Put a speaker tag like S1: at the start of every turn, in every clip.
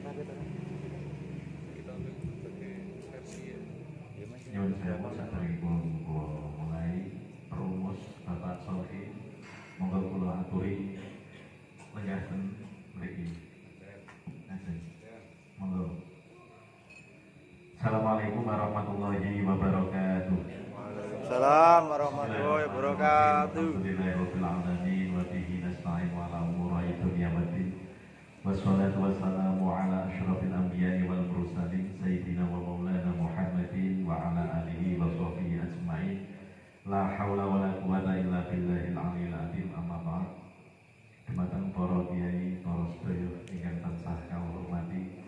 S1: kita ambil berbagai versi ya.
S2: Nyuwun sewu saderengipun kula mulai perumus Bapak Solhi, monggo kula aturi lenggahen mriki. Monggo. Assalamualaikum warahmatullahi wabarakatuh.
S3: Salam warahmatullahi wabarakatuh.
S2: Alhamdulillahirabbil alamin wa bihi nasta'in wa ala umuri dunya waddin. Wassalatu wassalamu ala asyrafil anbiya'i wal mursalin sayyidina wa maulana Muhammadin wa ala alihi wa sahbihi ajma'in. La haula wa la quwata illa billahil aliyil azim. Amma ba'd. Dumateng para kiai, para sedaya ingkang tansah kawula hormati,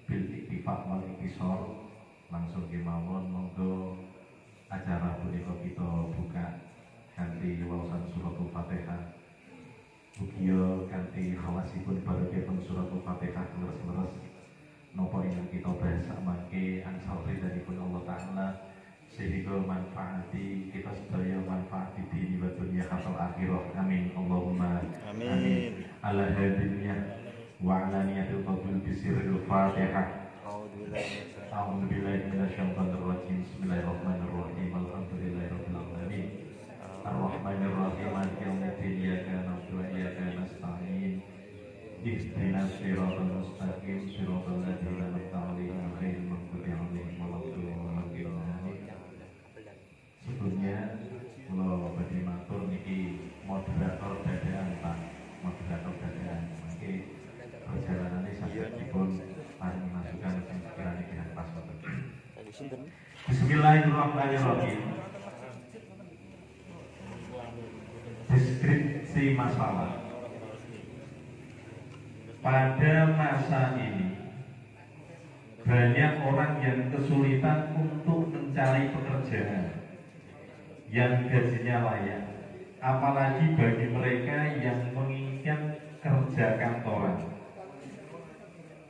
S2: bil iktifaq wal iktisar, langsung kemawon monggo acara punika kita buka kanthi waosan suratul Fatihah. Mugia kanthi khawasipun barokahipun suratul Fatihah leres-leres napa ingkang kita bahas mangke angsal ridhanipun Allah Ta'ala sehingga manfaati kita sedaya manfaat di dini wa dunya hasil akhirah. Amin Allahumma amin. Ala hadiniyah wa ala niyatil qabul bisirril Fatihah. A'udzubillahi minasyaitonir rajim. Bismillahirrahmanirrahim. Alhamdulillahirabbil alamin. Arrahmanir rahim. Maliki yaumiddin. Iyyaka na'budu wa iyyaka nasta'in. Ihdinas siratal mustaqim. Siratal ladzina an'amta 'alaihim ghairil maghdubi 'alaihim waladdallin. Sebelumnya kula badhe matur niki moderator dadaan Pak. Moderator dadaan. Mangke perjalanane sagedipun paring masukan sing sekiranya dengan pas. Bismillahirrahmanirrahim. Deskripsi masalah. Pada masa ini banyak orang yang kesulitan untuk mencari pekerjaan yang gajinya layak, apalagi bagi mereka yang menginginkan kerja kantoran.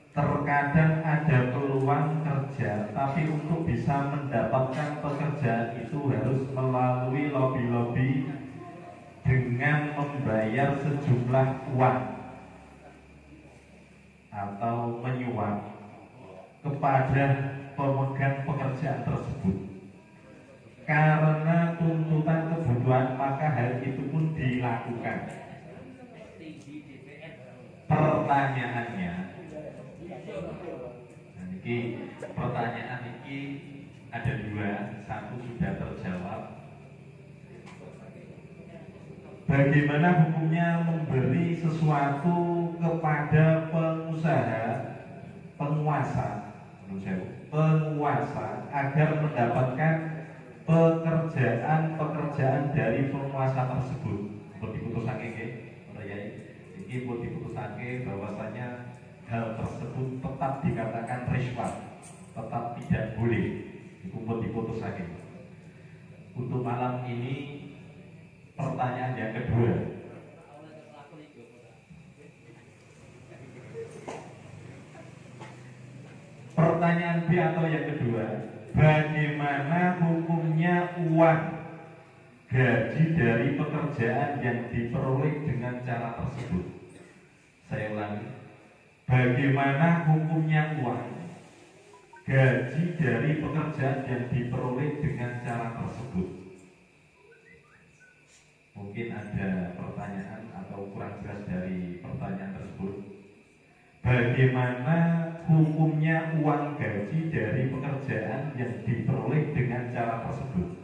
S2: Terkadang ada peluang kerja, tapi untuk bisa mendapatkan pekerjaan itu harus melalui lobi-lobi dengan membayar sejumlah uang atau menyuap kepada pemegang pekerjaan tersebut. Karena tuntutan kebutuhan, maka hal itu pun dilakukan. Pertanyaannya, pertanyaan ini ada dua, satu sudah terjawab. Bagaimana hukumnya memberi sesuatu kepada penguasa agar mendapatkan pekerjaan dari penguasa tersebut? Untuk diputusake nggih, ini buat diputusake bahwasanya hal tersebut tetap dikatakan riswat, tetap tidak boleh. Itu buat diputusake. Untuk malam ini pertanyaan yang kedua. Pertanyaan B atau yang kedua, bagaimana hukumnya uang gaji dari pekerjaan yang diperoleh dengan cara tersebut? Saya ulangi, bagaimana hukumnya uang gaji dari pekerjaan yang diperoleh dengan cara tersebut? Mungkin ada pertanyaan atau kurang jelas dari pertanyaan tersebut. Bagaimana hukumnya uang gaji dari pekerjaan yang diperoleh dengan cara tersebut?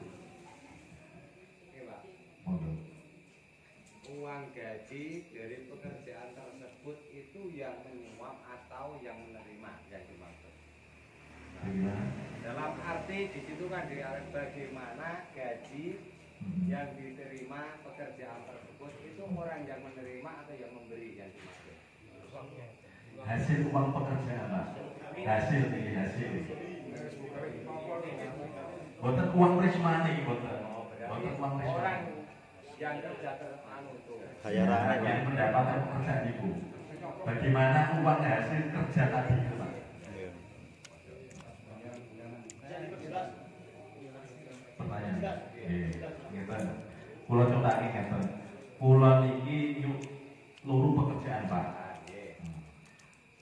S4: Uang gaji dari pekerjaan tersebut itu yang menyuap atau yang menerima yang dimaksud. Dalam arti di situ kan bagaimana gaji yang diterima pekerjaan tersebut itu orang yang menerima atau yang memberi yang dimaksud.
S2: Hasil uang pekerjaan Pak. Hasil. Boten uang resmani boten. Boten uang resmani.
S4: Orang yang kerja teranu itu.
S2: Yang mendapatkan pekerjaan ibu. Bagaimana uang hasil kerja tadi itu Pak? Pertanyaan. Ngeten. Kula contake ngeten. Kula niki loro pekerjaan Pak.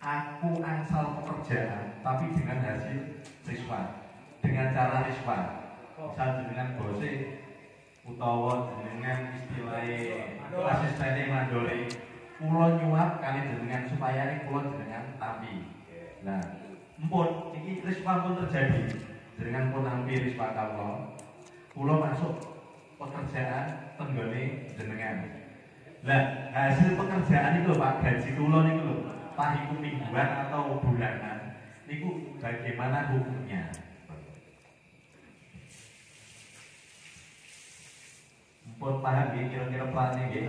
S2: aku asal pekerjaan tapi dengan hasil riswa, dengan cara riswa. Misal dengan bose utawa dengan istilahnya asistennya mandori, kula nyuap kali jenengan supaya kula jenengan tapi. Nah, empun iki riswa pun terjadi. Jenengan pun nampi riswa kula masuk pekerjaan tenggone jenengan. Lah, hasil pekerjaan itu Pak, gaji kula niku lho, entah iku mingguan atau bulanan, niku bagaimana hukumnya? Pun paham nggih kira-kira plannya nggih?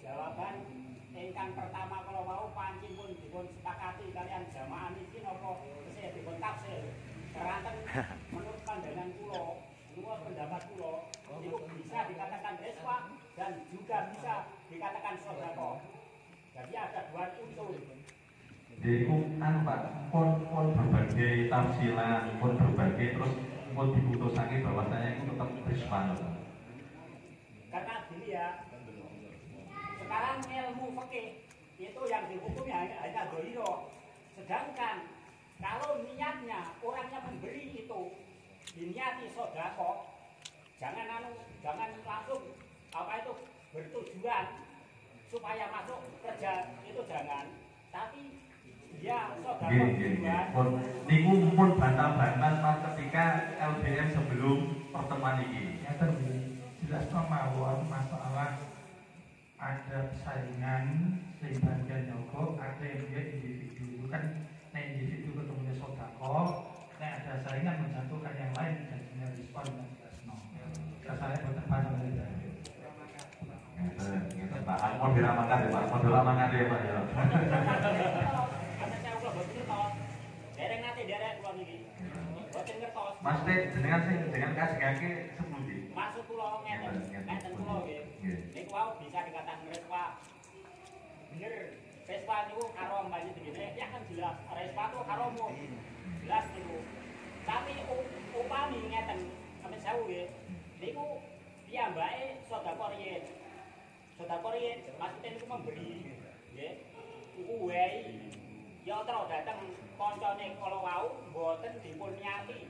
S5: Jawaban ingkang pertama kalau mau pancing pun dipun sepakati kalian jamaah niki napa saya dipun tafsir. Keranten menurut pandangan kula, menurut pendapat kula, itu bisa dikatakan reswa dan juga bisa dikatakan sedekah. Jadi ada dua unsur.
S2: Jadi Pak, pun berbagai tafsiran, pun berbagai terus pun diputusake bahwasanya itu tetap riswa.
S5: Karena gini ya, sekarang ilmu fikih itu yang dihukumnya hanya doiro. Sedangkan kalau niatnya orangnya memberi itu diniati sodako, jangan langsung apa itu bertujuan supaya masuk kerja itu jangan, tapi dia sodako tujuan.
S2: Niku pun bantah-bantah Pak ketika LBM sebelum pertemuan ini.
S6: Ya jelas mawon masalah ada saingan sebagian nyogok, ada yang dia individu itu kan. Nah individu ketemu sodako, nah ada saingan menjatuhkan yang lain dan punya respon dan jelas no. Rasanya buatan panjang saja.
S2: Ngeten Pak, aku mau diramankan ya Pak, mau diramankan ya Pak ya.
S5: Saya udah ngertos, dereng nanti dereng keluar ini, boten ngertos.
S2: Mas Teh, dengan kasihake sepundi?
S5: Masuk pulau ngeten pulau gitu. Niku wau bisa dikatakan reswa. Bener, reswa niku karo mbak begini, ya kan jelas. Reswa itu karomu, jelas niku. Tapi upami ngeten, sampai jauh ya. Niku dia mbak sedekah riyen. Sedekah riyen, maksudnya niku memberi, ya. Kuwe, ya terus datang koncone kalau wau, boten dipun niati.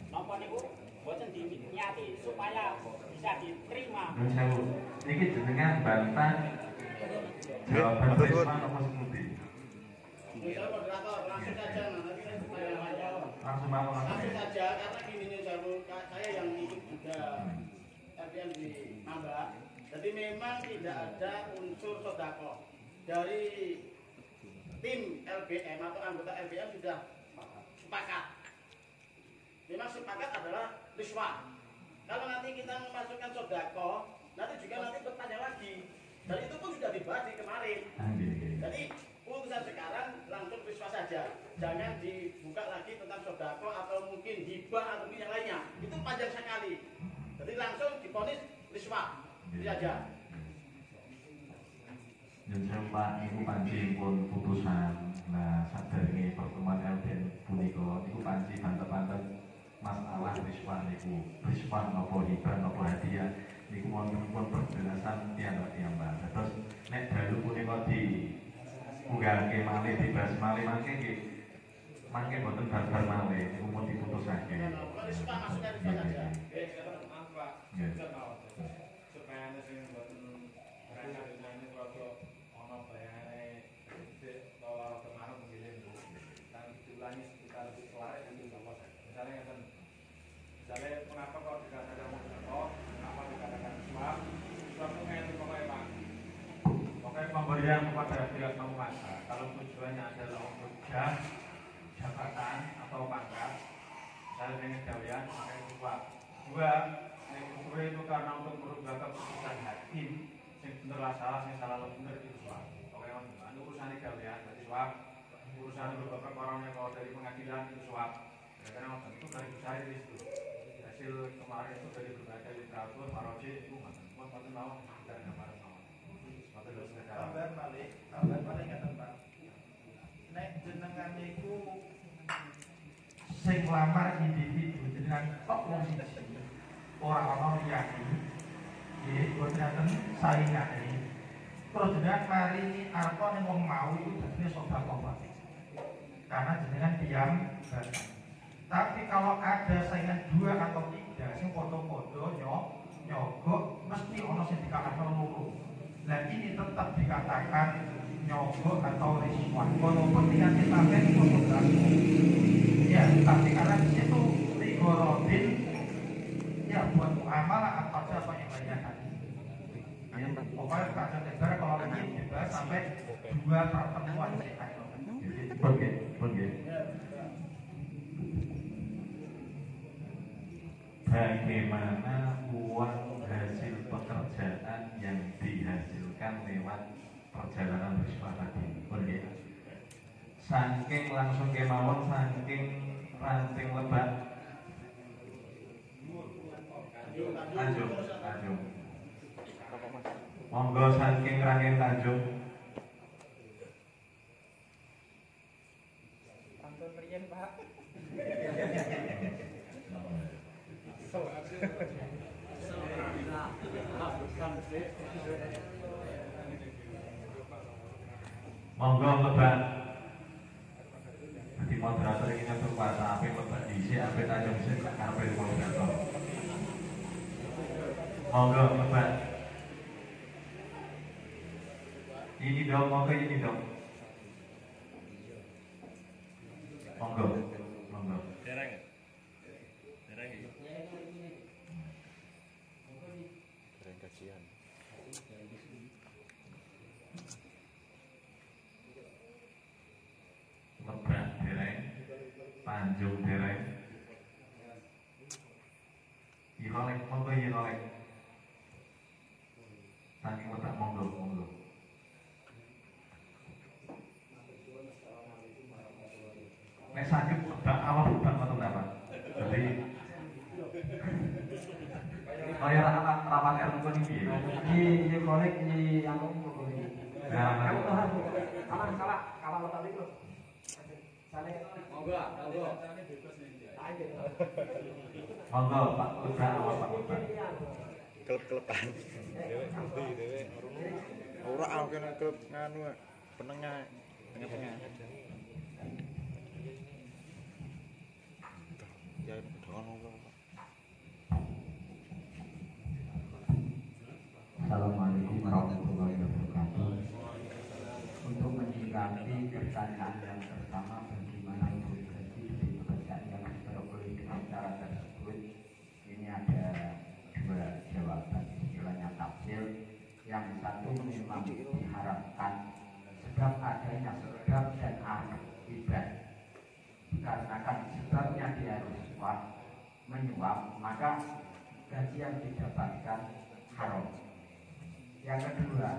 S5: Napa niku? Boten diniati supaya bisa diterima.
S2: Nun sewu. Niki jenengan bantah jawaban risma apa sepundi?
S7: Moderator langsung saja nanti supaya jawab.
S2: Langsung mau
S7: Langsung saja karena gini saya yang ikut juga LBM di Mamba. Jadi memang tidak ada unsur sodako dari tim LBM atau anggota LBM sudah sepakat. Memang sepakat adalah riswa. Kalau nanti kita memasukkan sodako, nanti juga bertanya lagi. Dan itu pun sudah dibahas di kemarin. Jadi putusan sekarang langsung riswa saja. Jangan dibuka lagi tentang sodako atau mungkin hibah atau mungkin yang lainnya. Itu panjang sekali. Jadi langsung divonis riswa. Itu saja.
S2: Yang Pak iku panci pun putusan. Nah, sadurunge pertemuan LBM punika niku panci bantah-bantah masalah riswa niku. Riswa napa hibah napa hadiah niku wonten pun penjelasan tiyang-tiyang. Terus nek dalu punika di unggahke malih dibahas malih mangke nggih. Mangke boten bar-bar malih niku pun diputusake.
S7: Riswa masuknya riswa saja.
S1: Supaya sing boten rencana ini kalau ono bayane gede kalau kemarin mungkin Bu kan diulangi sekitar selaras itu sama misalnya kan misalnya mengapa kok dikatakan motor kenapa dikatakan suap itu itu pokoknya Pak pokoknya pemberian kepada pihak penguasa kalau tujuannya adalah untuk jabatan atau pangkat misalnya dengan gawean maka itu suap dua itu karena untuk merubah keputusan hakim yang bener lah salah, yang salah lo bener itu suap pokoknya itu urusan gawean dari suap urusan berubah perkorongnya kalau dari pengadilan itu suap karena itu dari saya di situ hasil kemarin itu dari berbagai literatur paroji itu mas tahu dan gambar sama sepatu terus
S6: tambahan balik kata Pak nek jenengan niku sing lamar individu jenengan kok wong siji ora ana liyane nggih boten saingane terus jenengan maringi arto ning wong mau iku jenenge sedekah Pak. Karena jenengan diam baik. Tapi kalau ada saingan 2 atau 3 sing podo-podo nyogok mesti ono sing dikalahno loro. Nah ini tetap dikatakan nyogok atau riswan walaupun tingkat sampai fotografi. Ya, tapi karena di situ rigorodin ya buat muamalah apa saja yang banyak tadi. Pokoknya kacau lebar kalau ini dibahas sampai 2 pertemuan sih.
S2: Oke. Bagaimana uang hasil pekerjaan yang dihasilkan lewat perjalanan riswa tadi? Oke. Saking langsung kemauan, saking ranting lebat. Tanjung. Monggo saking Rangin Tanjung.
S5: Pantun riyen, Pak.
S2: Monggo lebat. Jadi moderator ini untuk kuasa api lebat diisi api Tanjung sih api moderator. Monggo lebat. Ini dong, monggo ini dong. Monggo.
S1: Dereng. Kajian.
S2: Lebat dereng, Tanjung dereng. Yolek, monggo yolek. Saking letak monggo. Nek sakit bak awak bak ngoten apa? Jadi kaya rapat RT iki.
S8: Iki kolek iki anu iki.
S2: Nah,
S8: Kalah letak iki lho. Sale
S4: Monggo.
S2: monggo Pak Lebat awak Pak Lebat.
S3: Klep-klepan. Dewe ora aku kena klep nganu penengah tengah-tengah. Ya
S8: Assalamualaikum warahmatullahi wabarakatuh. Untuk menyikapi pertanyaan yang pertama, bagaimana untuk gaji di pekerjaan yang diperoleh dengan cara tersebut, ini ada 2 jawaban, istilahnya tafsir. Yang satu memang diharapkan sebab adanya sebab dan akibat. Dikarenakan sebabnya dia harus menyuap, maka gaji yang didapatkan haram. Yang kedua,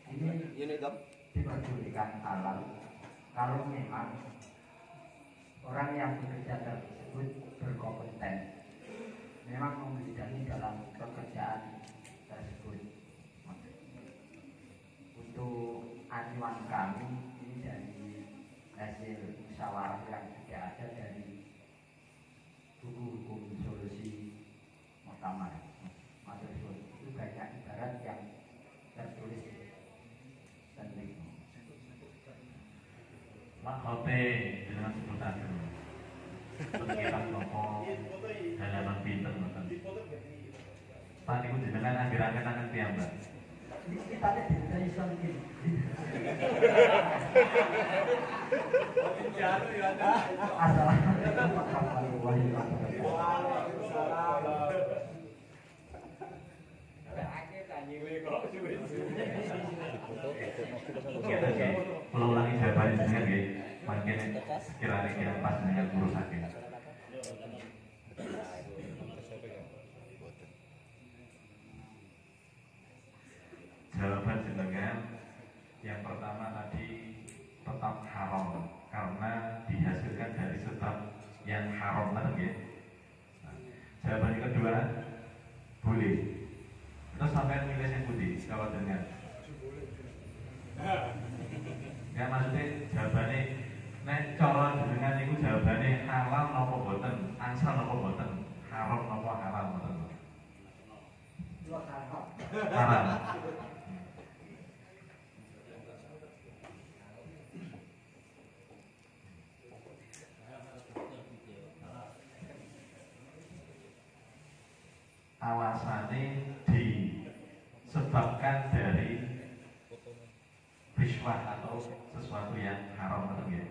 S8: ini diperbolehkan halal kalau memang orang yang bekerja tersebut berkompeten, memang membidangi dalam pekerjaan tersebut. Untuk acuan kami ini dari hasil musyawarah yang sudah ada dari buku hukum solusi muktamar. Itu banyak ibarat yang tertulis sendiri.
S2: Makote dengan sebutan dulu. Pengiran nopo halaman pinter ngoten. Pak niku jenengan anggere-anggere nang piyambak.
S8: Kita ada di Islam ini. Assalamualaikum warahmatullahi wabarakatuh.
S2: Kalau ulangi jawabannya jenengan nggih, mungkin kira-kira pas dengan urusake. Jawaban jenengan yang pertama tadi tetap haram karena dihasilkan dari sebab yang haram tadi. Jawaban yang kedua boleh. Terus sampai milih yang putih kalau dengan ya maksudnya jawabannya nek cara dengan itu jawabannya halal nopo boten, angsal nopo boten, haram nopo halal boten. haram. Alasannya disebabkan dari riswah atau sesuatu yang haram atau ya.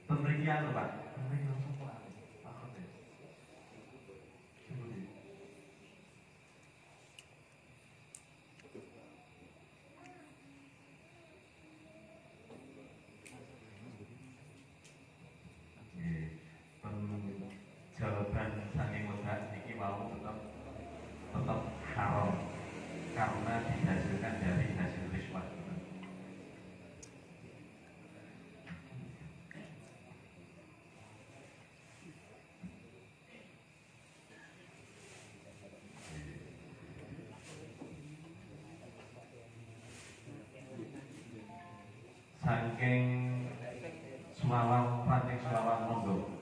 S2: Pemberian Pak. Pemberian langsung Pak. Jawaban saking lega niki mau tetap haram karena dihasilkan dari hasil riswah. Saking semalam pancing semalam monggo.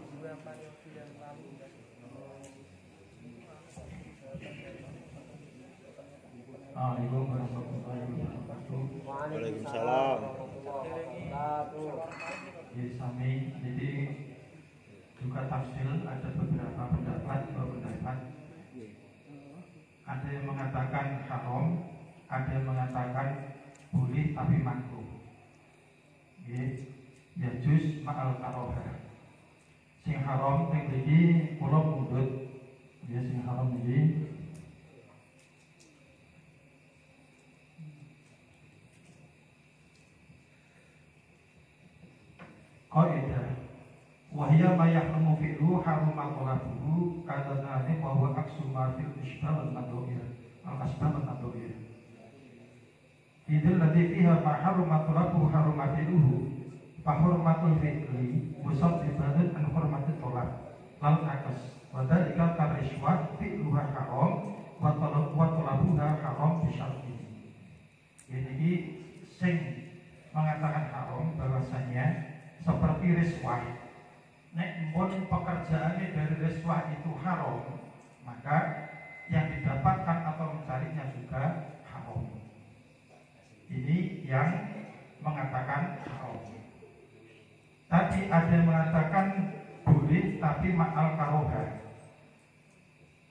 S6: Assalamualaikum warahmatullahi wabarakatuh.
S3: Waalaikumsalam.
S6: Ya, sami jadi juga tafsir ada beberapa pendapat. Ada yang mengatakan haram, ada yang mengatakan boleh tapi makruh. Ya juz ma'al karohah. Sing haram yang jadi pulau mundut. Ya sing haram ini qaidah wahya ma yahrumu fi'lu haruma qalabuhu kadana wa huwa aksu ma fil isbal al-madhir al-asbab al-madhir idil ladhi fiha ma haruma qalabuhu haruma fi'luhu fa hurmatul fi'li musaddiqan an hurmatit talab lal akas wa dzalika karishwa fi'luha haram wa talabuha haram bi syarti. Jadi sing mengatakan haram bahwasanya seperti riswah. Nek pun pekerjaannya dari riswah itu haram, maka yang didapatkan atau mencarinya juga haram. Ini yang mengatakan haram. Tadi ada yang mengatakan boleh tapi ma'al karoha.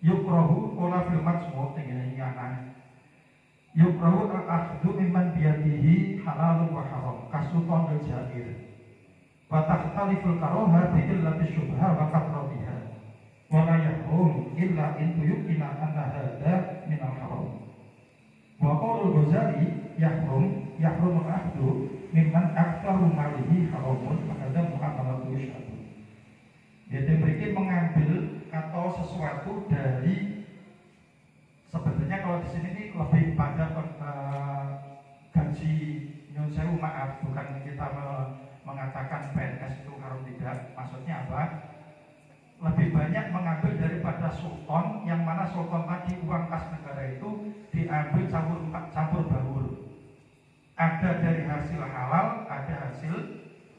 S6: Yukrohu kola fil majmu' tinggal ingatan. Yukrohu al-akhdu mimman biyadihi halalun wa haram kasuton al-jahir. Wa takhtaliful karoha bi'illati syubha wa katrobiha wa la yahrum illa in tuyukina anna hadha minal haram. Wa qawlul Ghazali yahrum al-ahdu mimman aktsaru malihi haramun makanya muamalatu syar'u. Jadi mereka mengambil atau sesuatu dari sebetulnya kalau di sini ini lebih pada gaji nyun sewu, maaf, bukan kita mengatakan PNS itu haram tidak. Maksudnya apa? Lebih banyak mengambil daripada sultan, yang mana sultan tadi uang kas negara itu diambil campur baur. Ada dari hasil halal, ada hasil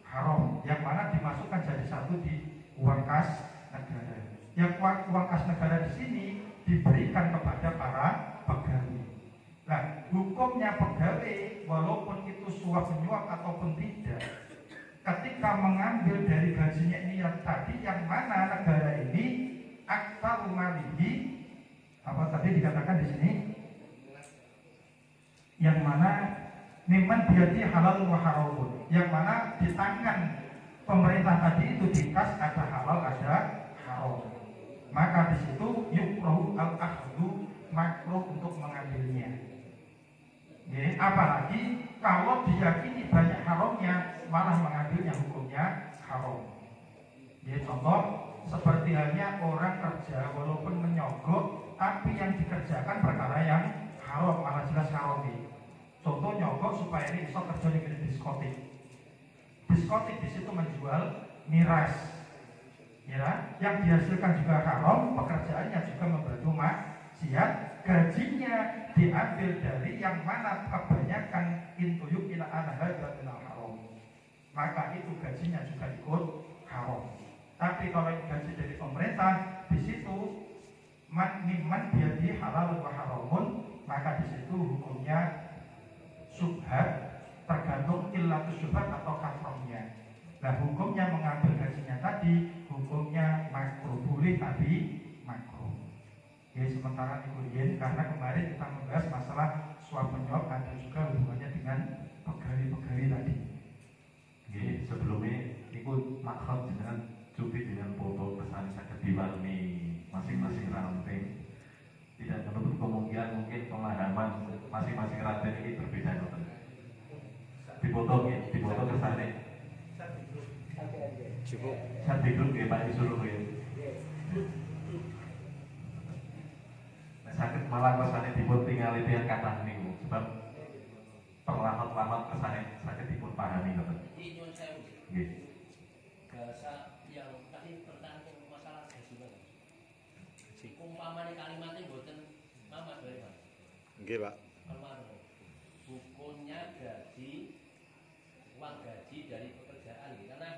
S6: haram, yang mana dimasukkan jadi satu di uang kas negara. Yang uang kas negara di sini diberikan kepada para pegawai. Nah, hukumnya pegawai walaupun itu suap menyuap ataupun tidak, ketika mengambil dari gajinya ini yang tadi, yang mana negara ini aktsar malihi, apa tadi dikatakan di sini, yang mana mimman biadi halal wa haramun, yang mana di tangan pemerintah tadi itu di kas ada halal ada haram, maka di situ yukrahu al-akhdhu, makruh untuk mengambilnya. Ya, apalagi kalau diyakini banyak haramnya malah mengambilnya hukumnya haram. Ya, contoh seperti halnya orang kerja walaupun menyogok tapi yang dikerjakan perkara yang haram, malah jelas haram. Contoh nyogok supaya ini bisa kerja di diskotik. Diskotik di situ menjual miras, ya, yang dihasilkan juga haram, pekerjaannya juga membantu maksiat, gajinya diambil dari yang mana kebanyakan intuyuk ila anha minal haram, maka itu gajinya juga ikut haram. Tapi kalau gaji dari pemerintah, di situ man biadi halal wa haramun, maka di situ hukumnya subhat, tergantung illatus subhat atau kafrohnya. Nah, hukumnya mengambil gajinya tadi, hukumnya makruh, boleh tapi makruh. Ya, sementara ikutin karena kemarin kita membahas masalah suap menyuap ada juga hubungannya dengan pegawai-pegawai tadi.
S2: Oke, sebelumnya ikut makrot dengan cukup dengan foto pesan sakit diwarni masing-masing ranting. Tidak menutup kemungkinan mungkin pemahaman masing-masing ranting ini berbeda. Dipoto kesannya.
S3: Cukup.
S2: Saya tidur ya Pak disuruh ya. Nah, sakit malah kesannya dipun tinggal itu yang kata nih, sebab perlahan-lahan kesannya sakit dipun pahami kan.
S9: Bahasa yang tadi pertanyaan masalah gaji Pak. Umpamane kalimatnya mboten Mamat wae Pak.
S3: Nggih, Pak.
S9: Kemarin hukumnya gaji, uang gaji dari pekerjaan gitu. Karena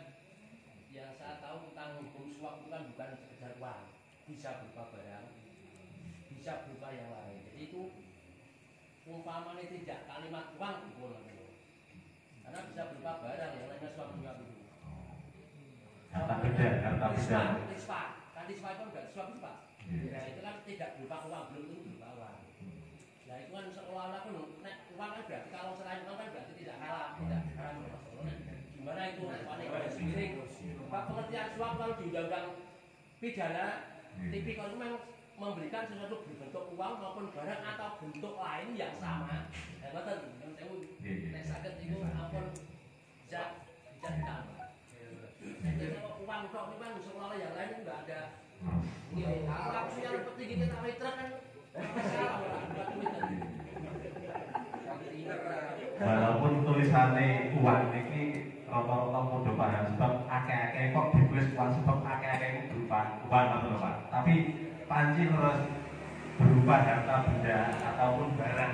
S9: yang saya tahu tentang hukum suap itu kan bukan sekedar uang, bisa berupa barang, bisa berupa yang lain. Jadi itu umpamanya tidak kalimat uang hukum, karena bisa berupa barang yang lainnya suap juga itu.
S2: Harta benda.
S9: Rispa itu enggak suap Pak. Nah itu kan tidak berupa uang, belum tentu berupa uang. Nah itu kan seolah-olah pun, uang kan berarti kalau selain uang kan berarti tidak halal, tidak haram. Gimana itu uangnya sendiri? Pak, pengertian suap kalau di undang-undang pidana tipikal itu memang memberikan sesuatu berbentuk uang maupun barang atau bentuk lain yang sama. Ya betul, yang saya sakit itu ampun bisa ditambah. Jadi kalau uang kok ini kan seolah-olah yang lain enggak ada. Kalau yang penting kita tahu itu kan
S2: walaupun tulisannya uang ini rata-rata mudah paham sebab akeh-akeh kok ditulis uang sebab akeh-akeh itu berupa uang atau Pak. Tapi panci terus berupa harta benda ataupun barang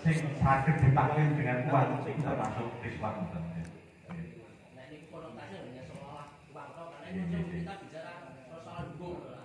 S2: sing saged ditakwil dengan uang itu termasuk riswah.
S9: Nah ini konotasinya hanya seolah uang kok karena itu kita bicara soal hukum.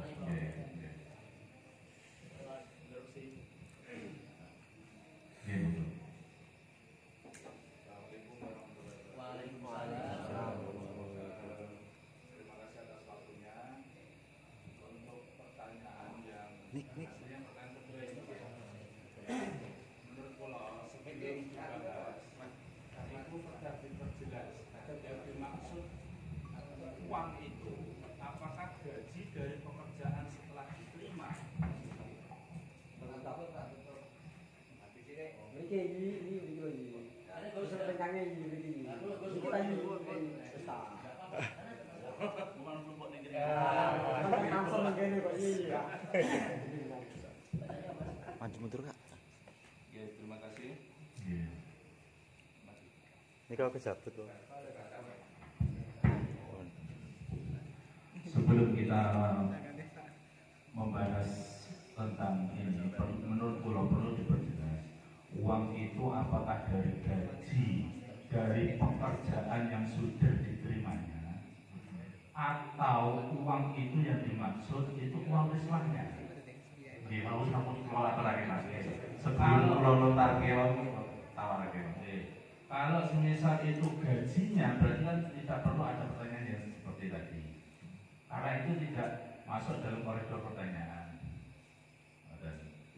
S1: Uang itu apakah gaji dari pekerjaan setelah diterima?
S3: Maju mundur, Kak.
S1: Ya, terima kasih.
S3: Ini kalau kejabut loh.
S2: Sebelum kita membahas tentang ini, menurut pulau perlu diperjelas uang itu apakah dari gaji dari pekerjaan yang sudah diterimanya atau uang itu yang dimaksud itu uang riswahnya. Mau sampun kelola lagi Mas. Sebelum pulau tawar lagi. Kalau semisal itu gajinya berarti kan tidak perlu ada pertanyaan yang seperti tadi. Karena itu tidak masuk dalam koridor pertanyaan.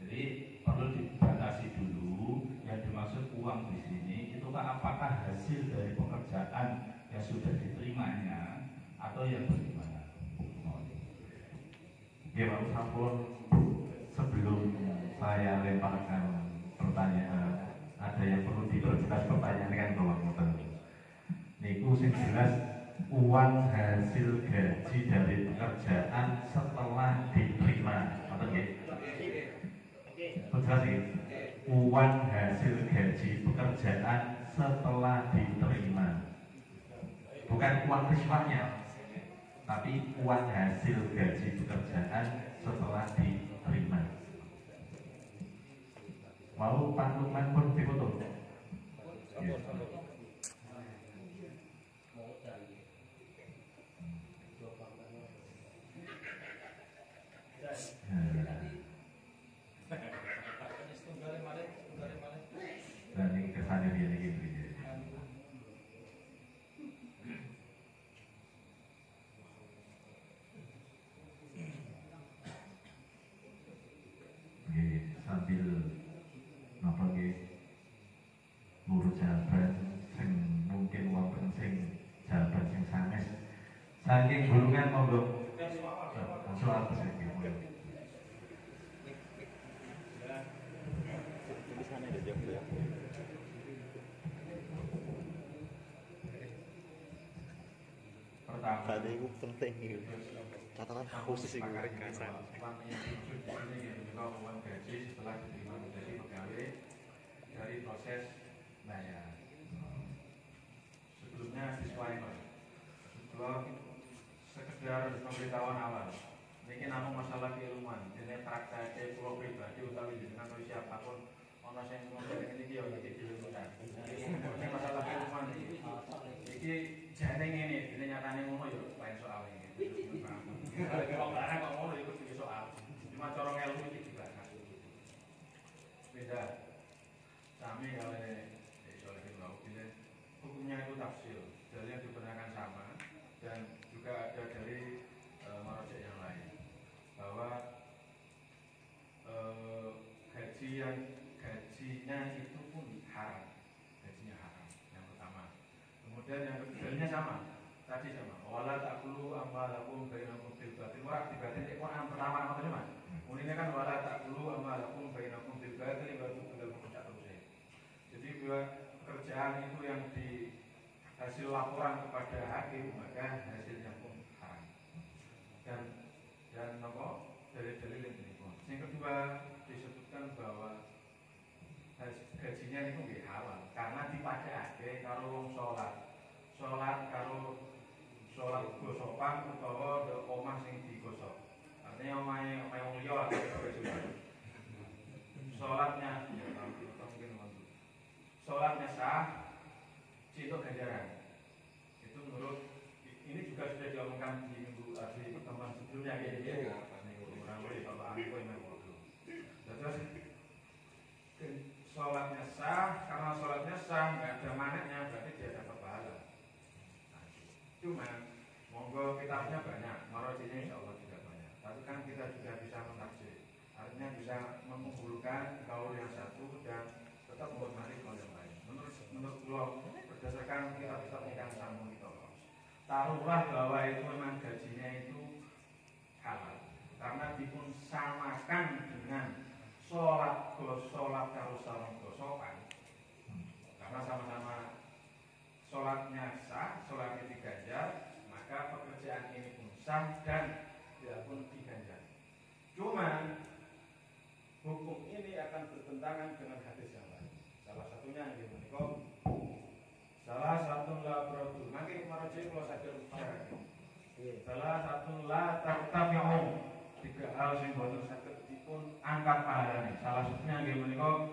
S2: Jadi perlu dibatasi dulu yang dimaksud uang di sini itu kan apakah hasil dari pekerjaan yang sudah diterimanya atau yang bagaimana? Ya Pak Sampun, sebelum saya lemparkan pertanyaan, ada yang perlu diperjelas pertanyaan kan kalau niku sing jelas uang hasil gaji dari pekerjaan setelah diterima, betul ya? Jelas ya? Uang hasil gaji pekerjaan setelah diterima, bukan uang riswahnya, tapi uang hasil gaji pekerjaan setelah diterima. Mau Pak Lukman pun difoto. Saking gulungan monggo. Soal sedikit.
S3: Tulisannya ada jam ya.
S2: Pertama,
S3: Tadi itu penting gitu. Catatan khusus itu ringkasan.
S2: uang yang dimaksud di sini yang juga uang gaji setelah diterima menjadi pegawai dari proses bayar. Sebelumnya disclaimer, sebelum sekedar pemberitahuan awal. Ini namun masalah keilmuan, ini praktek pulau pribadi utawi dengan siapapun ono sing ngomong ini iki yo iki dilurusan. Ini masalah keilmuan iki. Iki jane ngene, ini nyatane ngono yo lain soal ini. Kalau wong larang kok ngono iku iki soal. Cuma cara ilmu iki dibahas. Beda. Sami oleh soal ini hukumnya itu tafsir. Dalil yang digunakan sama dan juga ada dari marojek yang lain bahwa gajinya itu pun haram, gajinya haram yang pertama. Kemudian yang keduanya sama, tadi sama. Wala ta'kulu amwalakum bainakum bil batil. Ora dibatin Quran pertama apa tadi Mas? Ini kan wala ta'kulu amwalakum bainakum bil batil wa tuqul muqaddar terus. Jadi bahwa pekerjaan itu yang di hasil laporan kepada hakim maka hasilnya pun haram. Dan apa dari dalil ini. Yang kedua disebutkan bahwa gajinya itu nggih halal karena dipadhake karo wong salat karo salat gosokan utawa omah sing digosok. Artinya omahe wong liya atau juga. Salatnya salatnya sah itu ganjaran. Itu menurut ini juga sudah diomongkan di minggu di pertemuan sebelumnya ya. Kurang lebih kalau aku yang terus sholatnya sah, karena sholatnya sah nggak ada maneknya berarti dia dapat pahala. Nah, cuma monggo kitabnya banyak, marojinya insya Allah juga banyak. Tapi kan kita juga bisa menafsir, artinya bisa mengunggulkan kaul yang satu dan tetap menghormati kaul yang lain. Menurut Allah berdasarkan kitab-kitab yang sama itu, taruhlah bahwa itu memang gajinya itu halal karena dipun samakan dengan sholat karo sarung gosokan karena sama-sama sholatnya sah, sholatnya diganjar, maka pekerjaan ini pun sah dan dia pun diganjar. Cuma hukum ini akan bertentangan dengan hadis yang lain. Salah satunya yang menikah, salah satu la produk. Makin marojek kalau saya bicara. Salah satu la tartami'u. Tiga hal yang boten saged dipun angkat pahalane. Salah satunya nggih menika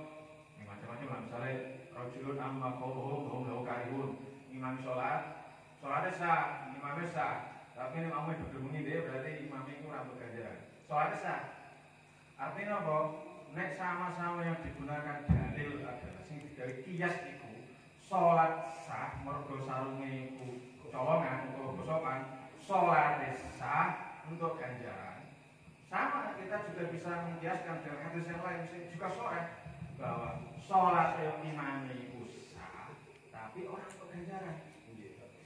S2: macam-macam lah, misalnya rajulun amma qauluhum hum lahu karihun. Imam salatnya sah, imamnya sah. Tapi nek imamnya berdemungi dia berarti imam itu ora berganjaran. Salatnya sah. Artinya apa? Nek sama-sama yang digunakan dalil adalah sing digawe kias iku salat sah mergo sarunge iku colongan utawa gosokan, salatnya sah untuk ganjaran. Sama kita juga bisa menjelaskan dengan hadis yang lain juga sore bahwa sholat imam itu sah, tapi orang berganjaran.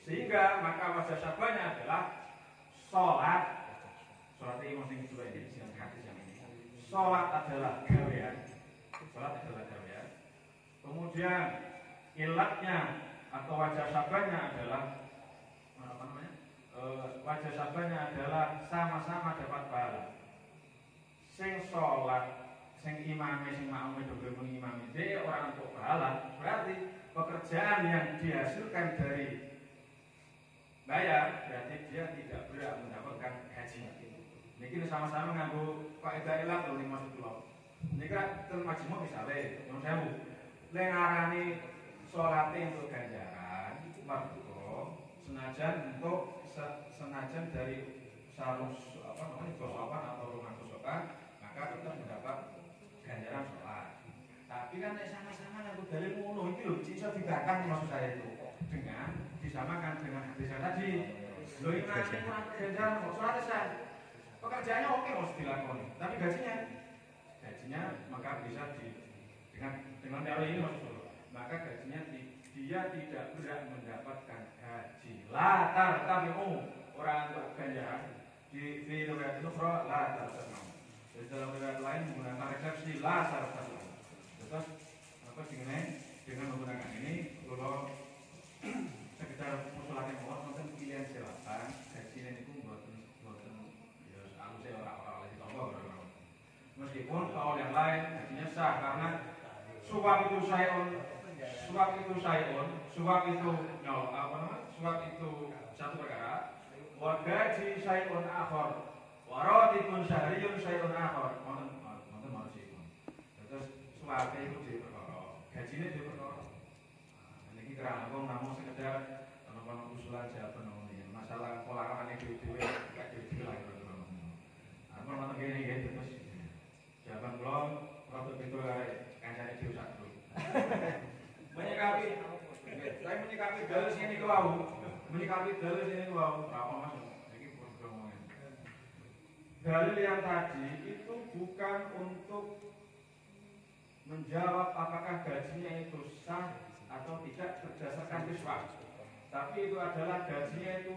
S2: Sehingga maka wajah syabahnya adalah sholat imam yang juga ini hadis yang ini. Sholat adalah gawean, Kemudian ilatnya atau wajah syabahnya adalah wajah syabahnya adalah sama-sama dapat pahala. Sing sholat, sing imami, sing makmum itu mengimami dia orang untuk pahala. Berarti pekerjaan yang dihasilkan dari bayar berarti dia tidak berhak mendapatkan gaji. Ini sama-sama nganggo kaidah ilat lho ning maksud kula. Nika ten majmu misale nyuwun sewu. Lek ngarani salate untuk ganjaran, mergo senajan dari sarung gosokan atau rumah gosokan, maka tetap mendapat ganjaran sholat. Tapi kan sama-sama nganggo dalil ngono iki lho bisa dibakar maksud saya itu dengan disamakan dengan hadis yang tadi. Lho ini nanti kurang ganjaran kok sholat sah. Pekerjaannya oke harus dilakoni, tapi gajinya maka bisa dengan teori ini maksud maka gajinya dia tidak berhak mendapatkan gaji. Latar tabi'u
S1: orang untuk ganjaran. Di riwayat itu la tartanu. Di dalam riwayat lain menggunakan resepsi la tartanu. Terus apa dengan menggunakan ini kalau sekedar usulannya mau nonton pilihan silakan. Gajinya itu buatan ya aku sih orang-orang lagi tombol. Meskipun kalau yang lain gajinya sah karena suap itu satu perkara. Wa gaji syai'un akhar. Wa ratibun syahriyun syai'un akhar. Wonten maksudipun. Terus suap itu di perkara. Gajine di perkara. Niki kerana wong namung sekedar ana usulan jawaban ngono. Masalah polarangan dhewe-dhewe gak dhewe lagi ngono. Apa ngono kene nggih terus jawaban kula rada beda karo kancane dhewe sak grup. Saya menyikapi dalil sini kau, apa mas? Ini program dalil yang tadi itu bukan untuk menjawab apakah gajinya itu sah atau tidak berdasarkan riswah, tapi itu adalah gajinya itu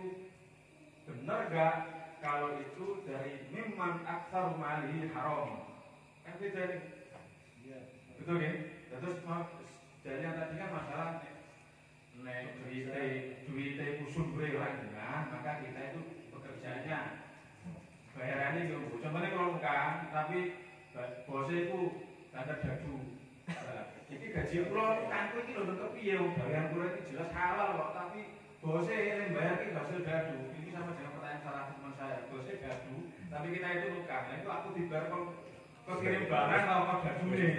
S1: benar gak kalau itu dari mimman aktsar mali haram. Kan beda nih. Betul kan? Terus dari yang tadi kan masalah nek duite sumber lah, maka kita itu pekerjaannya bayarannya gitu. Contohnya kalau bukan, tapi bosnya itu tanda dadu. Ini gaji pulau kanku ini loh bentuk piye, bayaran pulau ini jelas halal kok, tapi bosnya yang bayar ini hasil dadu. Ini sama dengan pertanyaan salah teman saya, bosnya dadu, tapi kita itu bukan. Nah itu aku dibayar kok kirim barang atau kok dadu nih.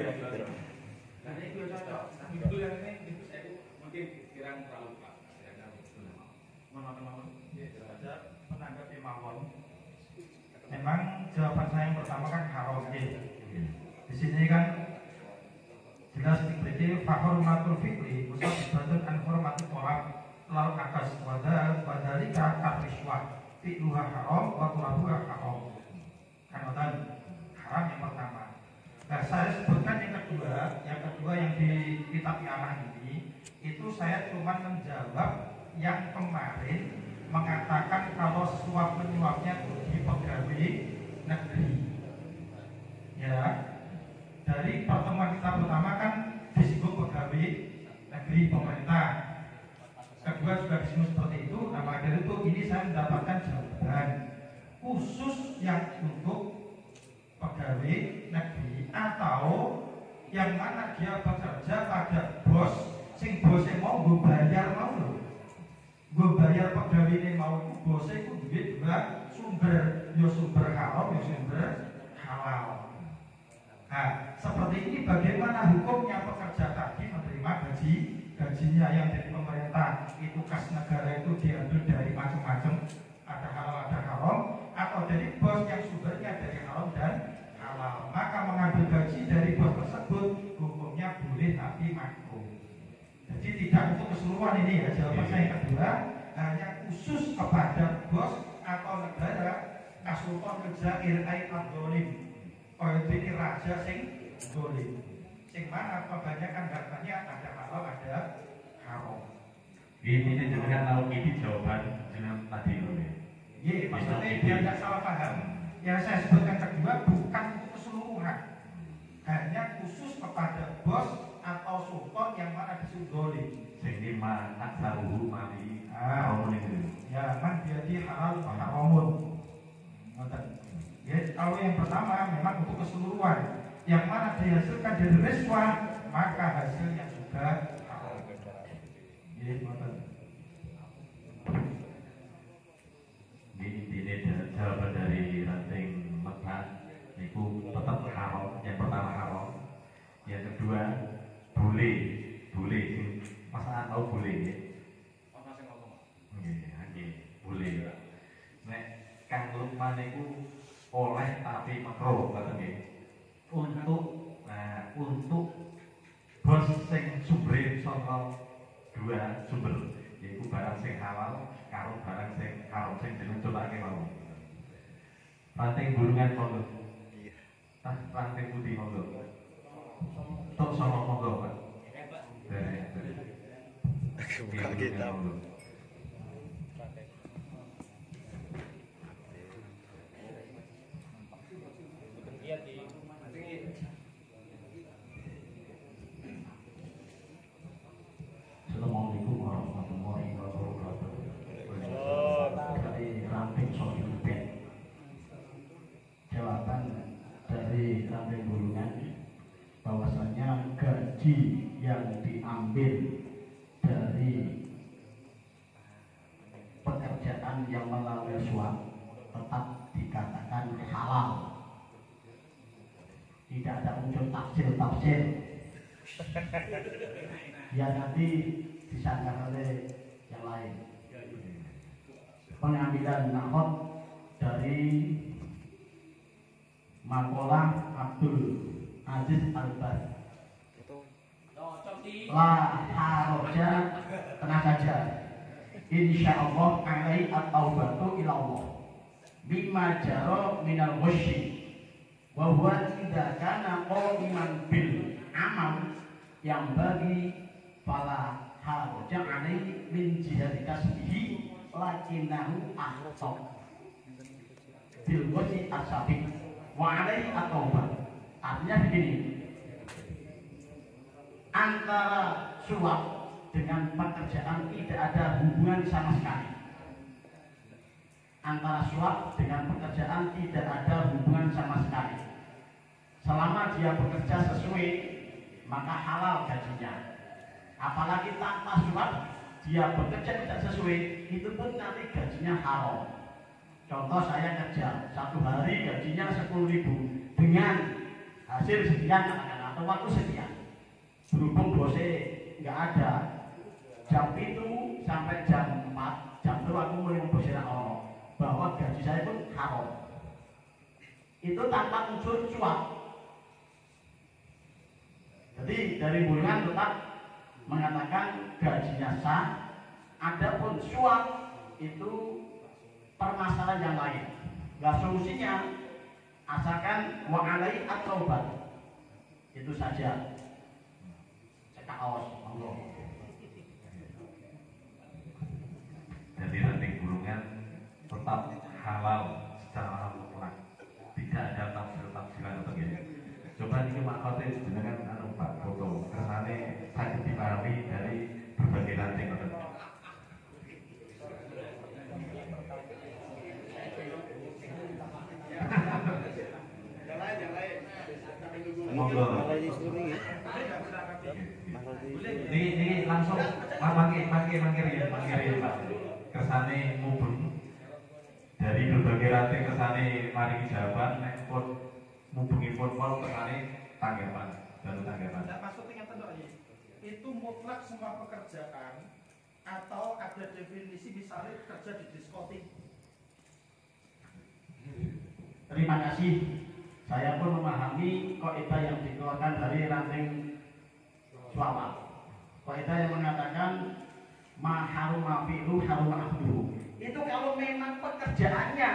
S1: Nah ini itu cocok, tapi itu yang ini itu saya mungkin kirang terlalu pas.
S6: Ada menanggapi mawon. Memang jawaban saya yang pertama kan haram. Di sini kan jelas diberi fahurmatul fikri musabibatun an hurmatul tolak lalu atas wadalika kariswah fi'luha haram wa tulabuha haram. Kan haram yang pertama. Nah, saya sebutkan yang kedua yang di kitab Yamah ini itu saya cuma menjawab yang kemarin mengatakan kalau suap menyuapnya itu di pegawai negeri. Ya, dari pertemuan kita pertama kan disinggung pegawai negeri pemerintah. Kedua juga disinggung seperti itu. Nah, maka dari itu ini saya mendapatkan jawaban khusus yang untuk pegawai negeri atau yang mana dia bekerja pada bos sing bosnya mau gue bayar mau loh gue bayar pegawai ini mau bosnya itu duit juga sumber haram sumber halal. Nah seperti ini bagaimana hukumnya pekerja tadi menerima gajinya yang dari pemerintah itu kas negara itu diambil dari macam-macam ada halal ada haram atau dari bos yang sumbernya dari haram dan halal, maka mengambil gaji dari bos tersebut hukumnya boleh tapi makruh. Jadi tidak untuk keseluruhan ini ya. Jawaban saya yang kedua hanya khusus kepada bos atau negara kasultan menjair aitan dolim. Kalau ini raja sing dolim, sing mana kebanyakan hartanya ada halal ada haram.
S2: Ini jenengan tahu ini jawaban jenengan tadi loh ya.
S6: Iya, maksudnya biar tidak salah paham. Yang saya sebutkan kedua bukan untuk keseluruhan, hanya khusus kepada bos atau sultan yang mana disudoli.
S2: Jadi man aksaruhu mali haramun itu.
S6: Ya, man jadi halal haramun. Ya, kalau yang pertama memang untuk keseluruhan, yang mana dihasilkan dari riswah maka hasilnya juga haram. Ya,
S2: ini jawaban dari ranting Mekah itu tetap haram. Yang pertama haram, yang kedua boleh masa tahu boleh ya? Oke, boleh. Nek Kang Lukman itu oleh tapi makruh kata nggih. Untuk bos sing sumber saka dua sumber yaitu barang sing halal karo barang sing haram sing jeneng colake mau. Ranting burungan monggo. Ranting putih monggo. Tok sama monggo, Pak.
S3: Buka kita.
S8: Ramping Bulungan bahwasanya gaji yang diambil dari pekerjaan yang melalui suap tetap dikatakan halal. Tidak ada unsur tafsir. Ya nanti disangka oleh yang lain. Pengambilan nahot dari makalah Abdul Aziz Al-Bas. La haroja, tenang saja. Insya Allah alai at-taubatu ilallah mimma jaro minal ghusyi wa huwa idza kana qa'iman bil amal yang bagi fala haroja alai min jihati kasbihi lakinahu ahsab bil ghusyi asabi wa alai at-taubat. Artinya begini, antara suap dengan pekerjaan tidak ada hubungan sama sekali. Antara suap dengan pekerjaan tidak ada hubungan sama sekali. Selama dia bekerja sesuai, maka halal gajinya. Apalagi tanpa suap, dia bekerja tidak sesuai, itu pun nanti gajinya haram. Contoh, saya kerja 1 hari gajinya 10.000 dengan hasil sekian atau waktu sekian. Berhubung bosnya nggak ada, jam itu sampai jam 4, jam itu aku mulai membosnya Allah bahwa gaji saya pun haram. Itu tanpa unsur suap. Jadi dari Bulungan tetap mengatakan gajinya sah. Adapun suap itu permasalahan yang lain. Nggak solusinya asalkan wa alai at-taubat. Itu saja. Cekak awas Allah.
S2: Jadi ranting Bulungan tetap halal secara mutlak, tidak ada tafsiran atau gini. Coba ini Pak Khotis dengan Pak foto kesannya sakit dipahami dari berbagai ranting. Monggo. Ini langsung mangkir Pak. Kesane mubeng dari berbagai ranting kesane mari jawaban nek pun mubengipun pun kesane tanggapan dan tanggapan.
S6: Tidak maksudnya itu mutlak semua pekerjaan atau ada definisi misalnya kerja di diskotik.
S8: Terima kasih. Saya pun memahami kaidah yang dikeluarkan dari ranting suara. Kaidah yang mengatakan ma haruma fi'lu haruma akhduhu. Itu kalau memang pekerjaannya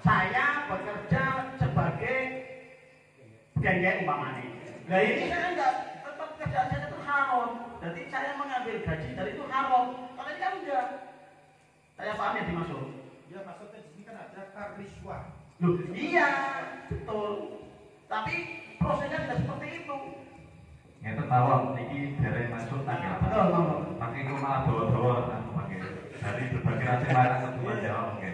S8: saya bekerja sebagai gengge umpamanya. Nah ini saya enggak, tetap kerjaan saya itu haram. Jadi saya mengambil gaji dari itu haram. Kalau ini kan enggak. Saya paham yang dimaksud.
S6: Ya maksudnya di sini kan ada kariswah.
S8: Loh, iya, betul. Tapi prosesnya tidak seperti itu.
S2: Ngeten tawon iki dereng masuk tanggapan.
S8: Betul.
S2: Makin ku malah bawa-bawa aku pakai. Dari berbagai ranting barang ketuan jawab oke.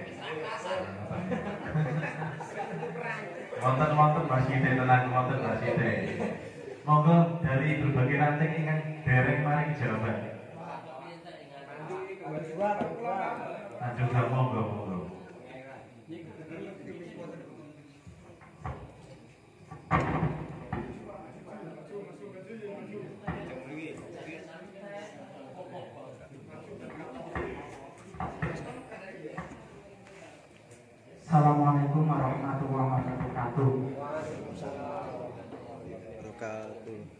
S2: Wonten basite tenang wonten basite. Monggo dari berbagai ranting ingkang dereng mari jawaban. Lanjut monggo.
S6: Assalamualaikum warahmatullahi wabarakatuh.